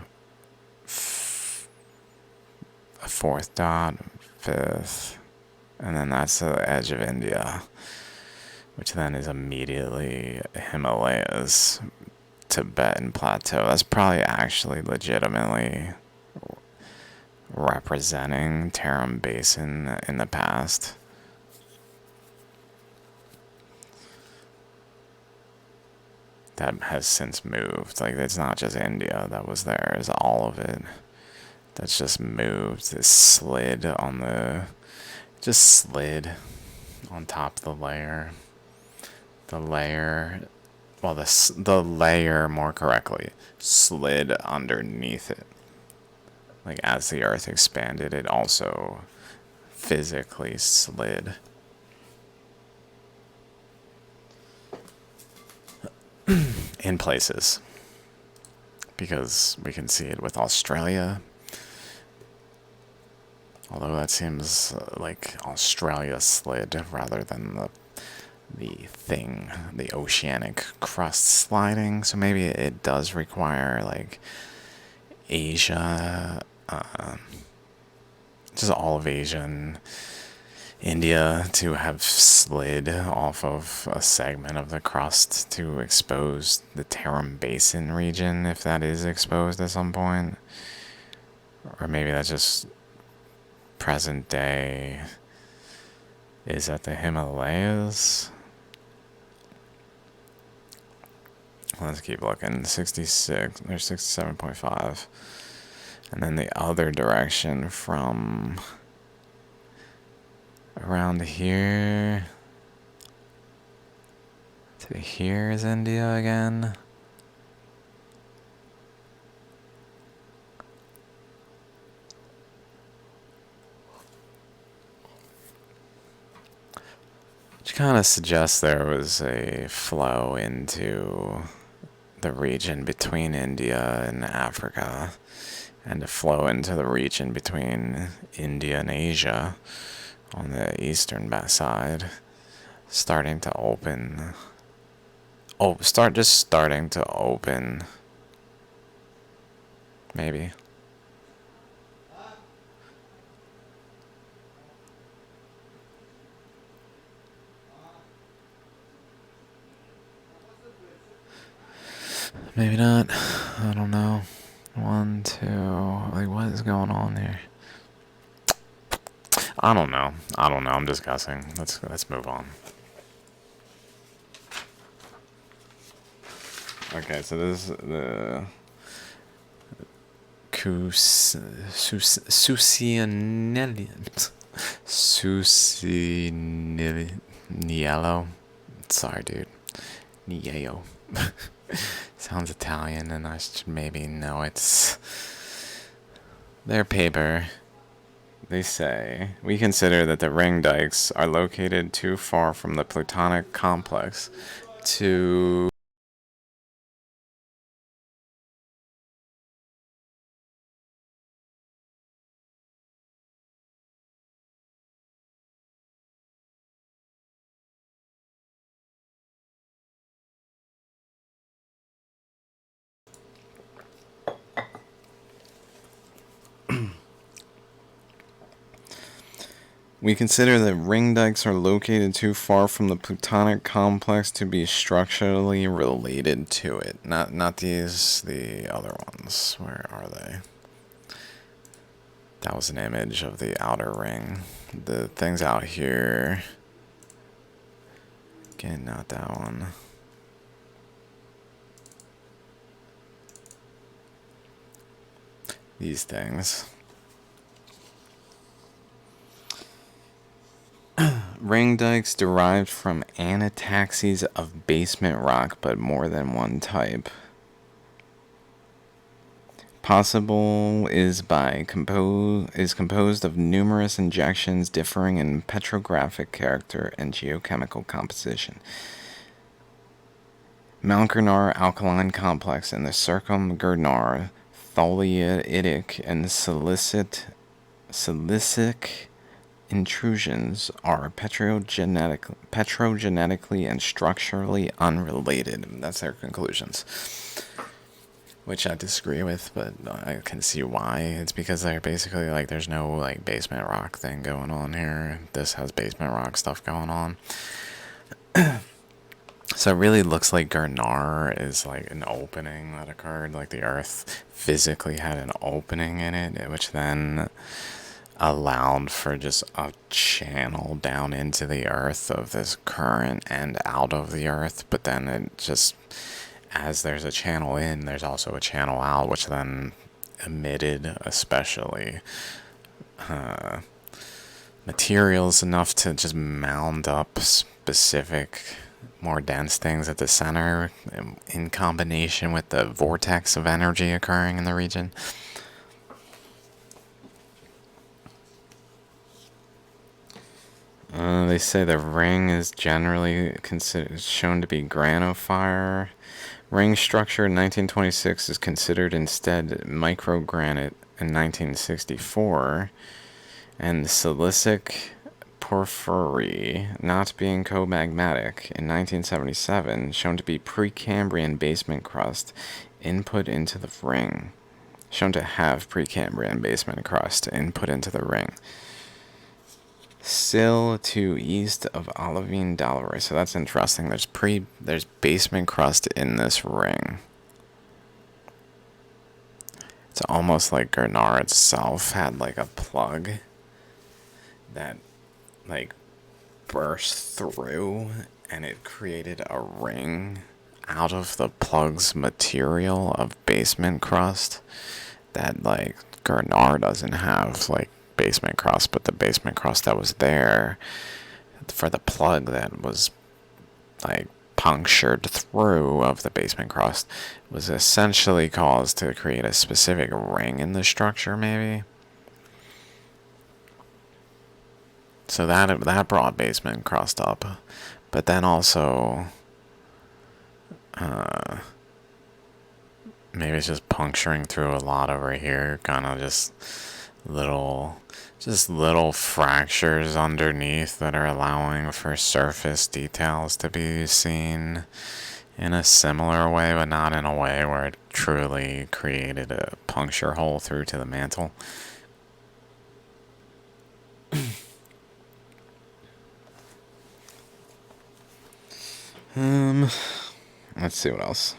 a fourth dot, fifth, and then that's the edge of India, which then is immediately Himalayas, Tibetan plateau. That's probably actually legitimately representing Tarim Basin in the past. That has since moved. Like, it's not just India that was there, it's all of it. That's just moved. It slid on top of the layer. The layer, more correctly, slid underneath it. Like, as the earth expanded, it also physically slid. in places, because we can see it with Australia. Although that seems like Australia slid rather than the oceanic crust sliding. So maybe it does require like Asia, just all of Asia and India to have slid off of a segment of the crust to expose the Tarim Basin region, if that is exposed at some point. Or maybe that's just present day. Is that the Himalayas? Let's keep looking. 66, there's 67.5. And then the other direction from around here to here is India again. Which kind of suggests there was a flow into the region between India and Africa, and a flow into the region between India and Asia on the eastern side, starting to open. Starting to open. Maybe. Maybe not. I don't know. 1, 2. Like, what is going on here? I don't know. I'm just guessing. Let's move on. Okay, so this is the Susiniello. Sorry, dude. Niello. Sounds Italian, and I should maybe know it's their paper. They say, we consider that the ring dikes are located too far from the Plutonic complex to We consider that ring dikes are located too far from the Plutonic complex to be structurally related to it. Not these, the other ones. Where are they? That was an image of the outer ring. The things out here. Again, not that one. These things. Ring dikes derived from anataxies of basement rock, but more than one type. Possible is composed of numerous injections differing in petrographic character and geochemical composition. Mount Girnar alkaline complex in the circum-Girnar tholeiitic and silicic intrusions are petrogenetically and structurally unrelated. That's their conclusions, which I disagree with, but I can see why. It's because they're basically like, there's no like basement rock thing going on here. This has basement rock stuff going on. So it really looks like Girnar is like an opening that occurred, like the earth physically had an opening in it, which then allowed for just a channel down into the earth of this current and out of the earth. But then it just, as there's a channel in, there's also a channel out, which then emitted especially materials enough to just mound up specific more dense things at the center in combination with the vortex of energy occurring in the region. They say the ring is generally shown to be granophyre, Ring structure in 1926 is considered instead microgranite in 1964, and silicic porphyry, not being comagmatic, in 1977, shown to be Precambrian basement crust input into the ring. Shown to have Precambrian basement crust input into the ring. Still to east of Olivine Dallery. So that's interesting. There's basement crust in this ring. It's almost like Girnar itself had like a plug that like burst through and it created a ring out of the plug's material of basement crust that like Girnar doesn't have like basement crust, but the basement crust that was there for the plug that was like punctured through of the basement crust was essentially caused to create a specific ring in the structure, maybe. So that brought basement crust up, but then also maybe it's just puncturing through a lot over here, kind of just little fractures underneath that are allowing for surface details to be seen in a similar way, but not in a way where it truly created a puncture hole through to the mantle. Let's see what else.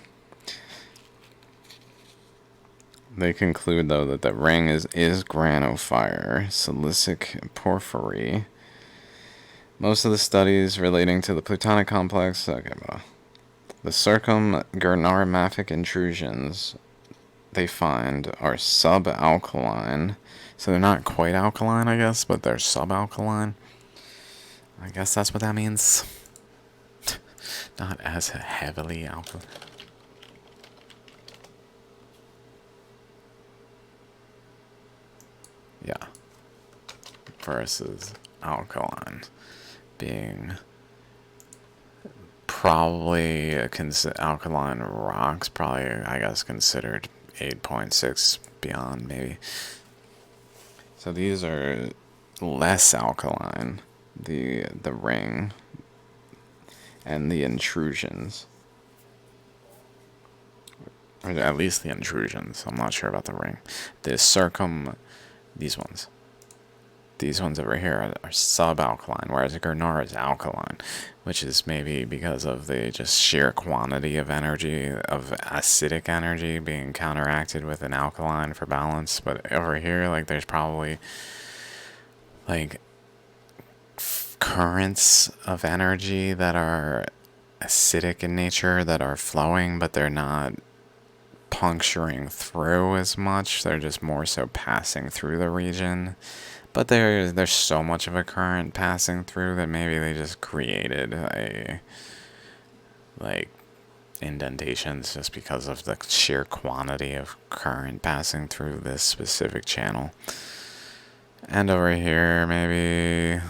They conclude, though, that the ring is granophyre, silicic porphyry. Most of the studies relating to the plutonic complex, the circumgurnarmafic intrusions they find are subalkaline. So they're not quite alkaline, I guess, but they're subalkaline. I guess that's what that means. Not as heavily alkaline. Yeah. Versus alkaline being probably alkaline rocks, probably, I guess, considered 8.6 beyond, maybe. So these are less alkaline, the ring and the intrusions. Or at least the intrusions. I'm not sure about the ring. These ones. These ones over here are subalkaline, whereas Girnar is alkaline, which is maybe because of the just sheer quantity of energy, of acidic energy being counteracted with an alkaline for balance. But over here, like, there's probably like currents of energy that are acidic in nature that are flowing, but they're not puncturing through as much. They're just more so passing through the region. But there's so much of a current passing through that maybe they just created a like indentations just because of the sheer quantity of current passing through this specific channel. And over here, maybe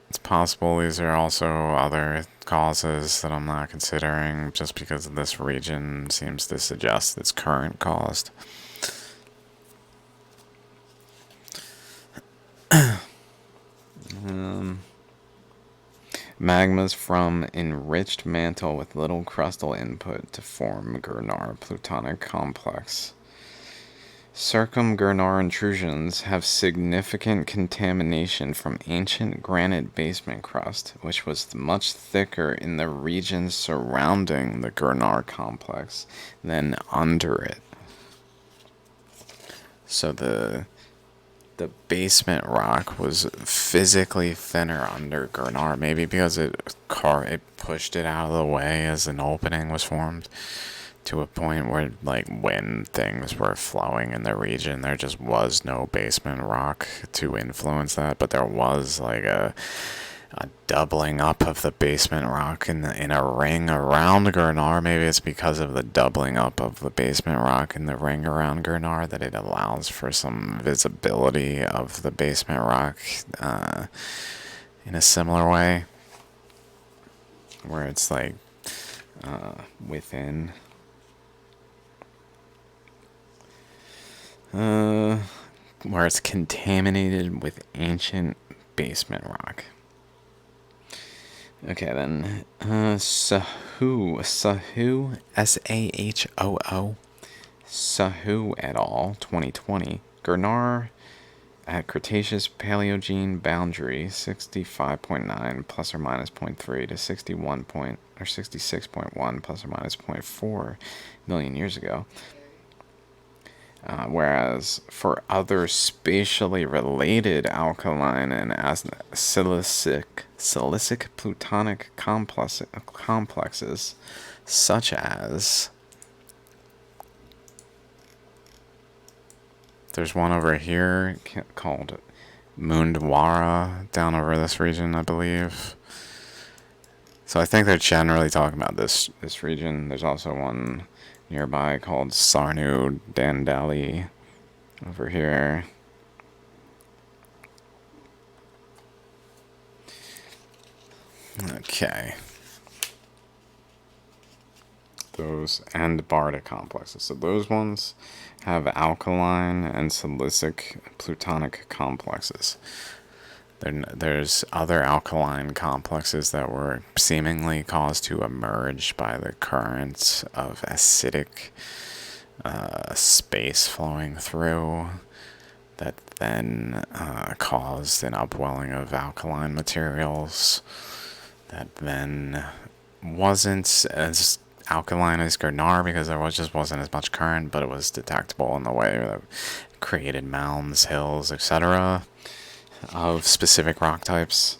it's possible these are also other causes that I'm not considering just because this region seems to suggest it's current caused. Magmas from enriched mantle with little crustal input to form Girnar plutonic complex. Circumgurnar intrusions have significant contamination from ancient granite basement crust, which was much thicker in the regions surrounding the Girnar complex than under it. So the basement rock was physically thinner under Girnar, maybe because it pushed it out of the way as an opening was formed, to a point where, like, when things were flowing in the region, there just was no basement rock to influence that, but there was like a doubling up of the basement rock in a ring around Girnar. Maybe it's because of the doubling up of the basement rock in the ring around Girnar that it allows for some visibility of the basement rock in a similar way, where it's like within Where it's contaminated with ancient basement rock. Okay, then. Sahoo, Sahoo, Sahoo et al., 2020. Girnar at Cretaceous Paleogene boundary, 65.9 plus or minus zero point 0.3 to 66.1 plus or minus zero point 0.4 million years ago. Whereas for other spatially related alkaline and silicic plutonic complexes, such as there's one over here called Mundwara down over this region, I believe. So I think they're generally talking about this region. There's also one nearby called Sarnu Dandali over here. Okay. Those and Barda complexes. So those ones have alkaline and silicic plutonic complexes. There's other alkaline complexes that were seemingly caused to emerge by the currents of acidic space flowing through that then caused an upwelling of alkaline materials that then wasn't as alkaline as Girnar because there just wasn't as much current, but it was detectable in the way that created mounds, hills, etc. of specific rock types,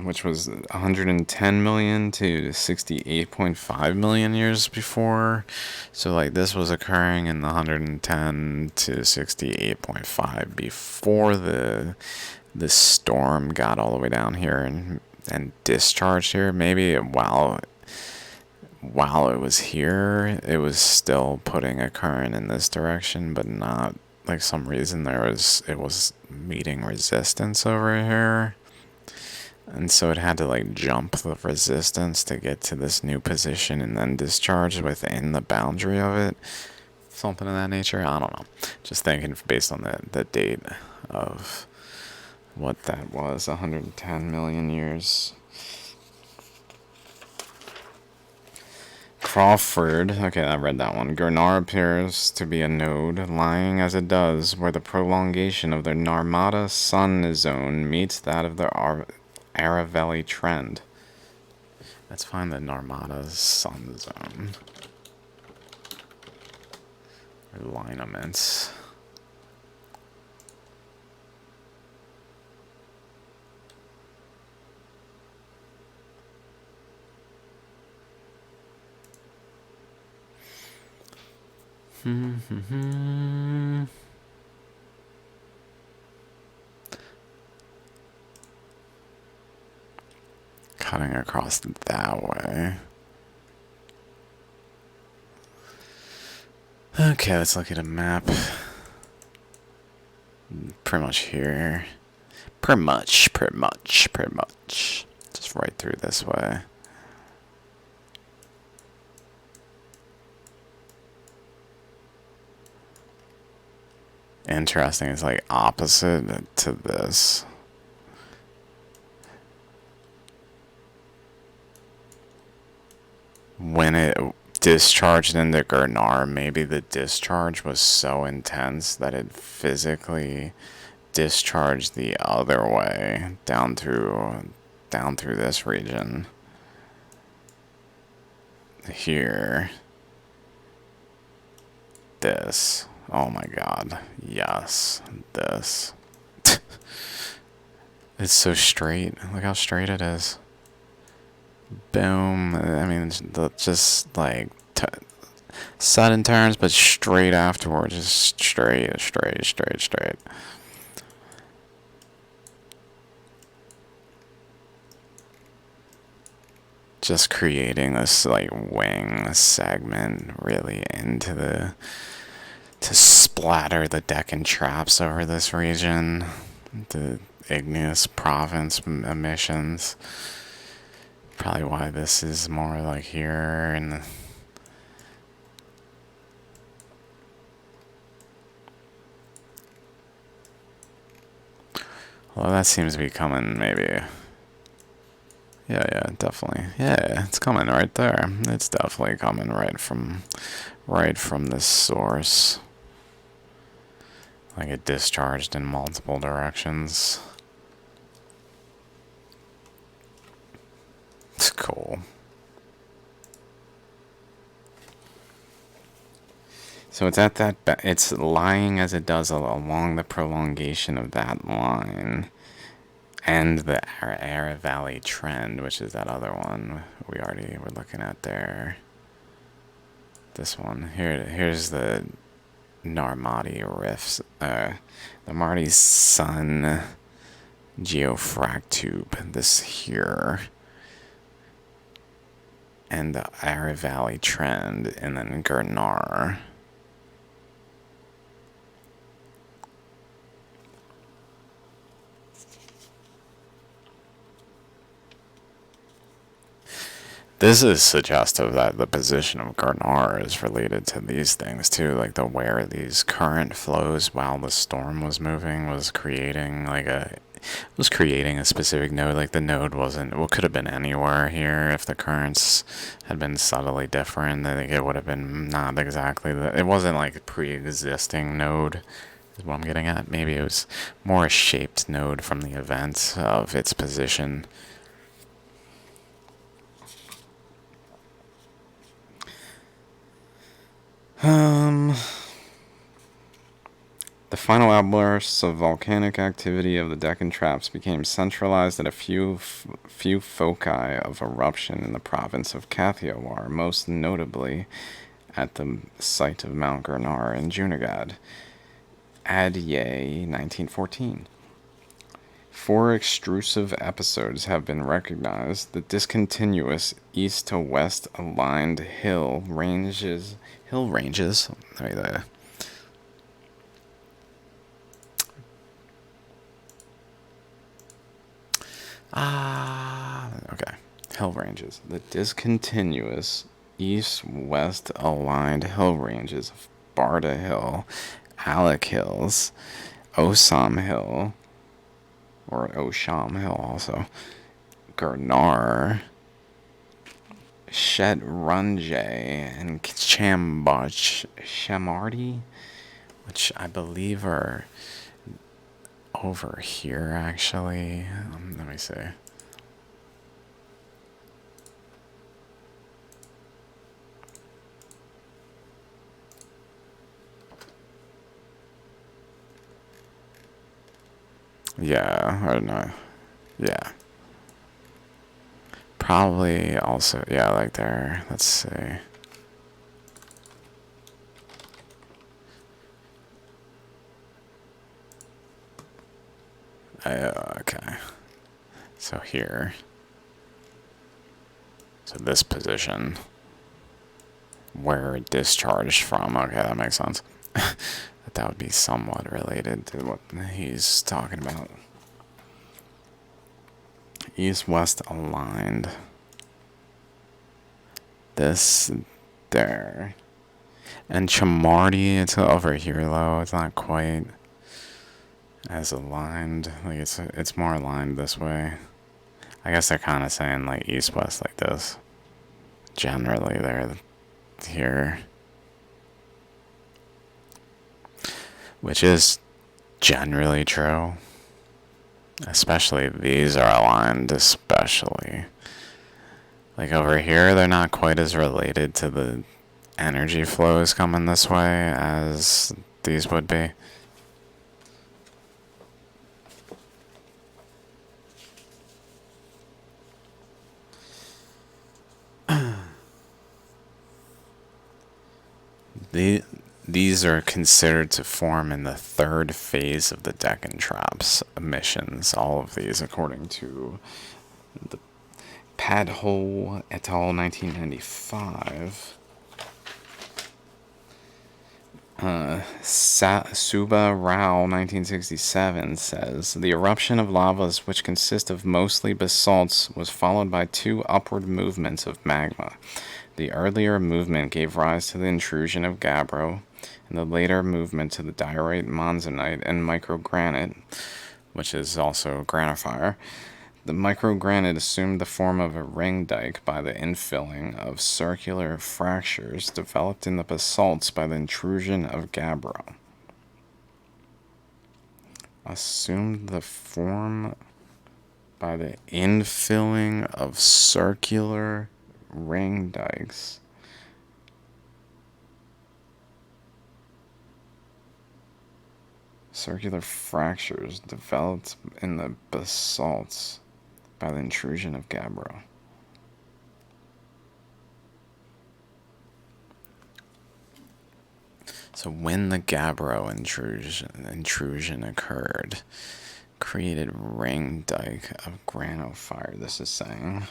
which was 110 million to 68.5 million years before. So like this was occurring in the 110 to 68.5 before the storm got all the way down here and discharged here. Maybe while it was here, it was still putting a current in this direction, but not like some reason it was meeting resistance over here. And so it had to like jump the resistance to get to this new position and then discharge within the boundary of it. Something of that nature. I don't know. Just thinking based on the date of what that was, 110 million years. Crawford, okay, I read that one. Girnar appears to be a node, lying as it does, where the prolongation of the Narmada sun zone meets that of the Aravalli trend. Let's find the Narmada sun zone. Lineaments. Cutting across that way. Okay, let's look at a map. Pretty much here. Pretty much. Just right through this way. Interesting, it's like opposite to this. When it discharged into Girnar, maybe the discharge was so intense that it physically discharged the other way down through this region. Here. This. Oh my god. Yes. This. It's so straight. Look how straight it is. Boom. I mean, just like sudden turns, but straight afterwards. Just straight. Just creating this like wing segment really to splatter the Deccan traps over this region. The igneous province emissions. Probably why this is more like here and Well, that seems to be coming, maybe. Yeah, definitely. Yeah, it's coming right there. It's definitely coming right from this source. Like it discharged in multiple directions. It's cool. So it's at that. It's lying as it does along the prolongation of that line, and the Ara Valley trend, which is that other one we already were looking at there. This one here. Here's the Narmati rifts. The Marty Sun geofractube. This here. And the Ara Valley trend, and then Girnar. This is suggestive that the position of Girnar is related to these things too, like the where these current flows while the storm was moving was creating a specific node. Like the node wasn't, well, could have been anywhere here if the currents had been subtly different. I think it would have been not exactly it wasn't like a pre-existing node is what I'm getting at. Maybe it was more a shaped node from the event of its position. The final outbursts of volcanic activity of the Deccan Traps became centralized at a few foci of eruption in the province of Kathiawar, most notably at the site of Mount Girnar in Junagad. Adye, 1914. 4 extrusive episodes have been recognized. The discontinuous east to west aligned hill ranges. Okay. Hill ranges. The discontinuous east-west aligned hill ranges of Barda Hill, Alec Hills, Osam Hill, or Osham Hill also, Girnar, Shetrunje, and Shamardi, which I believe are over here actually. Let me see. Yeah, or no. Yeah. Probably also, yeah, like there. Let's see. Okay. So here. So this position. Where it discharged from. Okay, that makes sense. That would be somewhat related to what he's talking about. East-west aligned. This there. And Chamardi, it's over here though. It's not quite as aligned. Like it's more aligned this way. I guess they're kind of saying like east-west like this. Generally, they're here. Which is generally true. Especially these are aligned, especially. Like over here, they're not quite as related to the energy flows coming this way as these would be. These are considered to form in the third phase of the Deccan Traps emissions. All of these, according to the Padhole et al. 1995. Suba Rao 1967 says the eruption of lavas, which consist of mostly basalts, was followed by 2 upward movements of magma. The earlier movement gave rise to the intrusion of gabbro, and the later movement to the diorite, monzonite, and microgranite, which is also granophyre. The microgranite assumed the form of a ring dike by the infilling of circular fractures developed in the basalts by the intrusion of gabbro. Assumed the form by the infilling of circular ring dikes. Circular fractures developed in the basalts by the intrusion of gabbro. So when the gabbro intrusion occurred, created ring dike of granophyre, this is saying.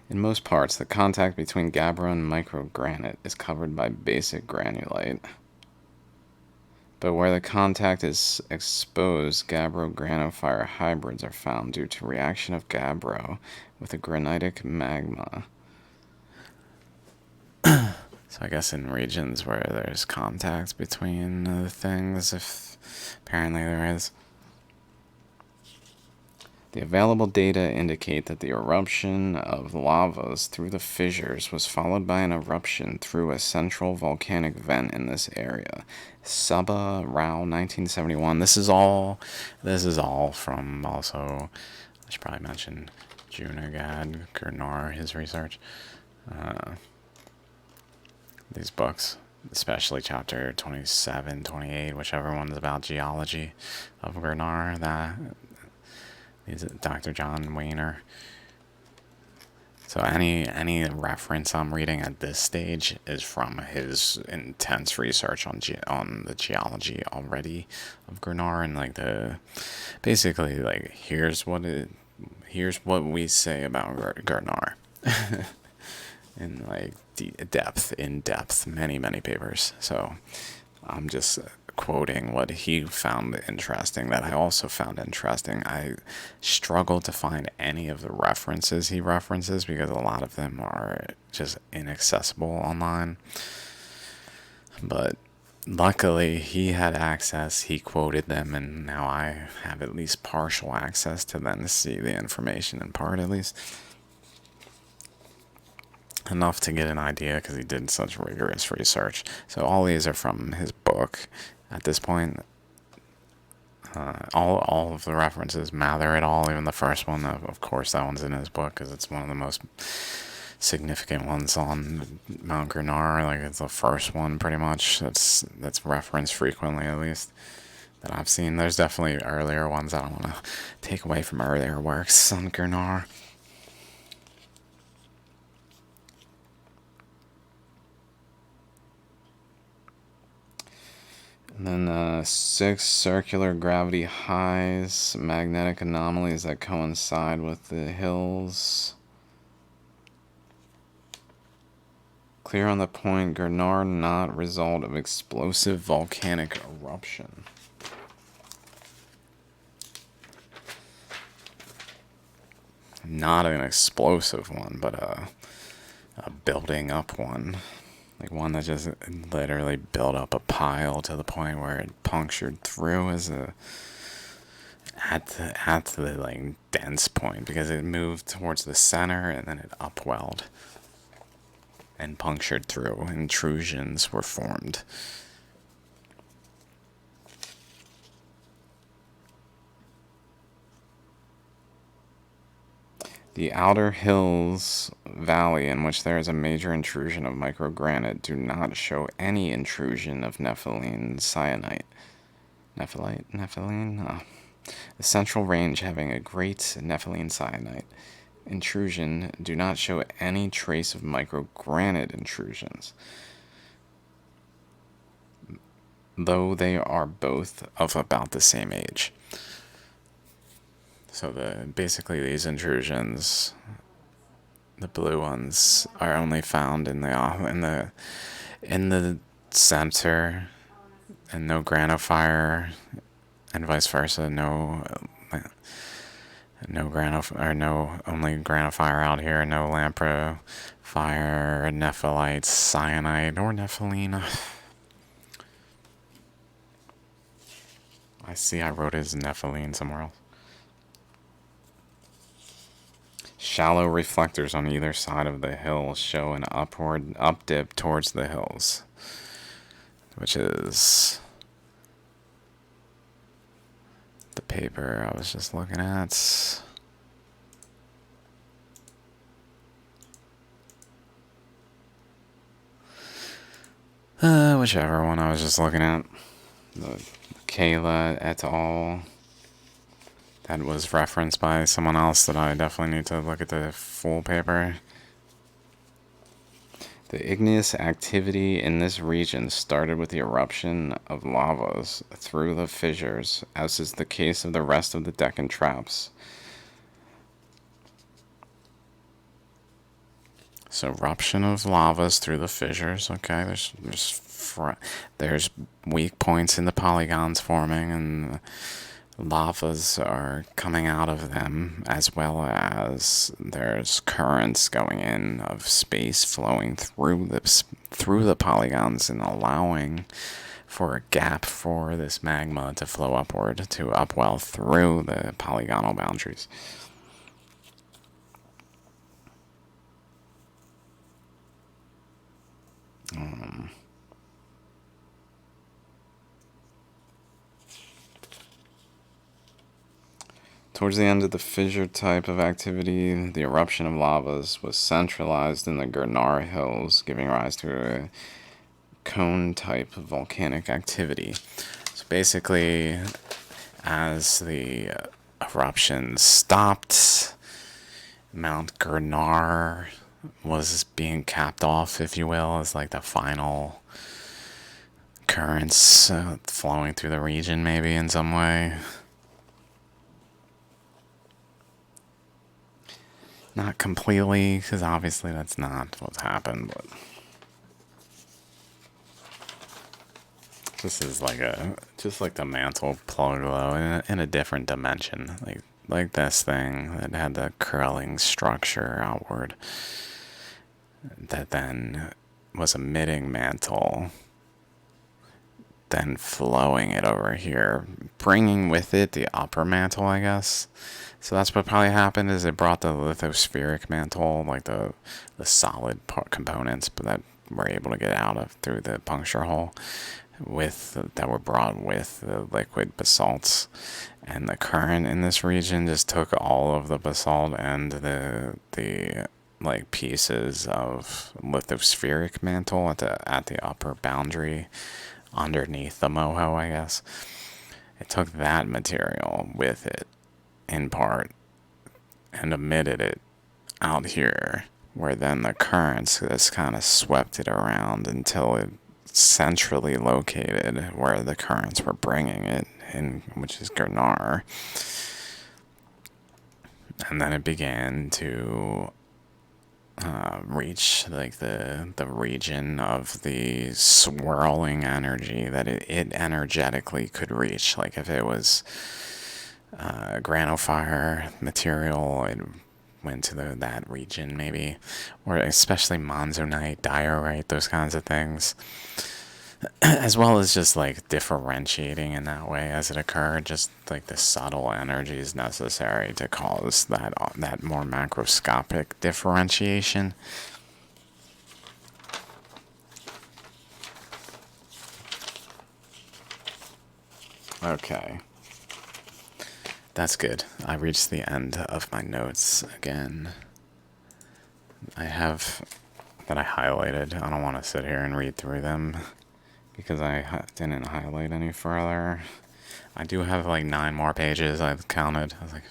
In most parts, the contact between gabbro and microgranite is covered by basic granulite. But where the contact is exposed, gabbro-granophyre hybrids are found due to reaction of gabbro with the granitic magma. So I guess in regions where there's contact between the things, if apparently there is. The available data indicate that the eruption of lavas through the fissures was followed by an eruption through a central volcanic vent in this area. Sabah, Rao, 1971. This is all from also, I should probably mention Girnar, his research. These books, especially chapter 27, 28, whichever one is about geology of Girnar, that is Dr. John Weiner. So any reference I'm reading at this stage is from his intense research on the geology already of Girnar, and like basically like here's what we say about Girnar. In like in depth, many papers. So I'm just quoting what he found interesting that I also found interesting. I struggled to find any of the references he references because a lot of them are just inaccessible online. But luckily he had access, he quoted them, and now I have at least partial access to then see the information in part at least. Enough to get an idea because he did such rigorous research. So all these are from his book. At this point, all of the references, Mather et al., even the first one, of course that one's in his book because it's one of the most significant ones on Mount Girnar. Like it's the first one pretty much that's referenced frequently, at least that I've seen. There's definitely earlier ones. I don't want to take away from earlier works on Girnar. And then 6 circular gravity highs, magnetic anomalies that coincide with the hills. Clear on the point, Girnar not result of explosive volcanic eruption. Not an explosive one, but a building up one. Like one that just literally built up a pile to the point where it punctured through at the like dense point because it moved towards the center and then it upwelled and punctured through. Intrusions were formed. The outer hills valley in which there is a major intrusion of microgranite do not show any intrusion of nepheline syenite. Nepheline? Oh. The central range having a great nepheline syenite intrusion do not show any trace of microgranite intrusions, though they are both of about the same age. So basically these intrusions, the blue ones, are only found in the center, and no granophyre, and vice versa. No only granophyre out here. No lamprey fire, nephelite, cyanide, or nepheline. I see I wrote it as nepheline somewhere else. Shallow reflectors on either side of the hill show an upward updip towards the hills, which is the paper I was just looking at. Whichever one I was just looking at. The Kayla et al. That was referenced by someone else that I definitely need to look at the full paper. The igneous activity in this region started with the eruption of lavas through the fissures, as is the case of the rest of the Deccan traps. So eruption of lavas through the fissures. Okay, there's weak points in the polygons forming, and lavas are coming out of them, as well as there's currents going in of space flowing through the polygons and allowing for a gap for this magma to flow upward to upwell through the polygonal boundaries. Towards the end of the fissure type of activity, the eruption of lavas was centralized in the Girnar hills, giving rise to a cone type of volcanic activity. So basically, as the eruption stopped, Mount Girnar was being capped off, if you will, as like the final currents flowing through the region, maybe in some way. Not completely, because obviously that's not what's happened, but this is just like the mantle plug glow in a different dimension, like this thing that had the curling structure outward that then was emitting mantle, then flowing it over here, bringing with it the upper mantle, I guess. So that's what probably happened, is it brought the lithospheric mantle, like the solid components, but that were able to get out of through the puncture hole, that were brought with the liquid basalts. And the current in this region just took all of the basalt and the like pieces of lithospheric mantle at the upper boundary underneath the moho, I guess. It took that material with it in part and emitted it out here, where then the currents just kind of swept it around until it centrally located where the currents were bringing it in, which is Girnar. And then it began to reach like the region of the swirling energy that it energetically could reach. Like if it was granophyre material, it went to that region maybe, or especially monzonite, diorite, those kinds of things, as well as just like differentiating in that way as it occurred, just like the subtle energies necessary to cause that more macroscopic differentiation. Okay. That's good. I reached the end of my notes again. I have that I highlighted. I don't want to sit here and read through them because I didn't highlight any further. I do have like 9 more pages I've counted. I was like,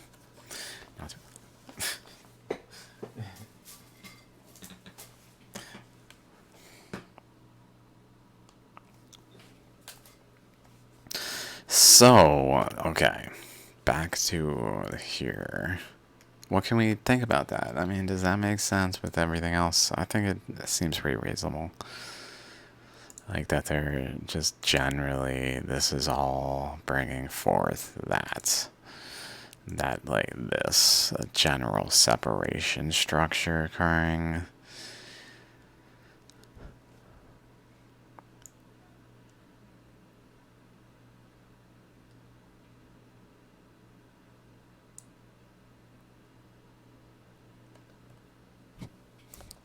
so, okay. Back to here. What can we think about that? I mean, does that make sense with everything else? I think it seems pretty reasonable. Like that they're just generally, this is all bringing forth that like this, a general separation structure occurring.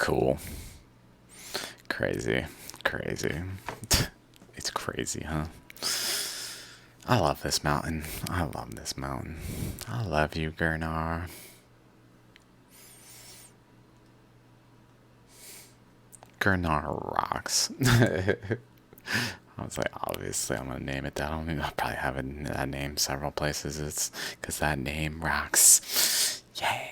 Cool. Crazy. Crazy. It's crazy, huh? I love this mountain. I love this mountain. I love you, Girnar. Girnar rocks. I was like, obviously, I'm gonna name it that. I'll probably have that name several places. It's because that name rocks. Yeah.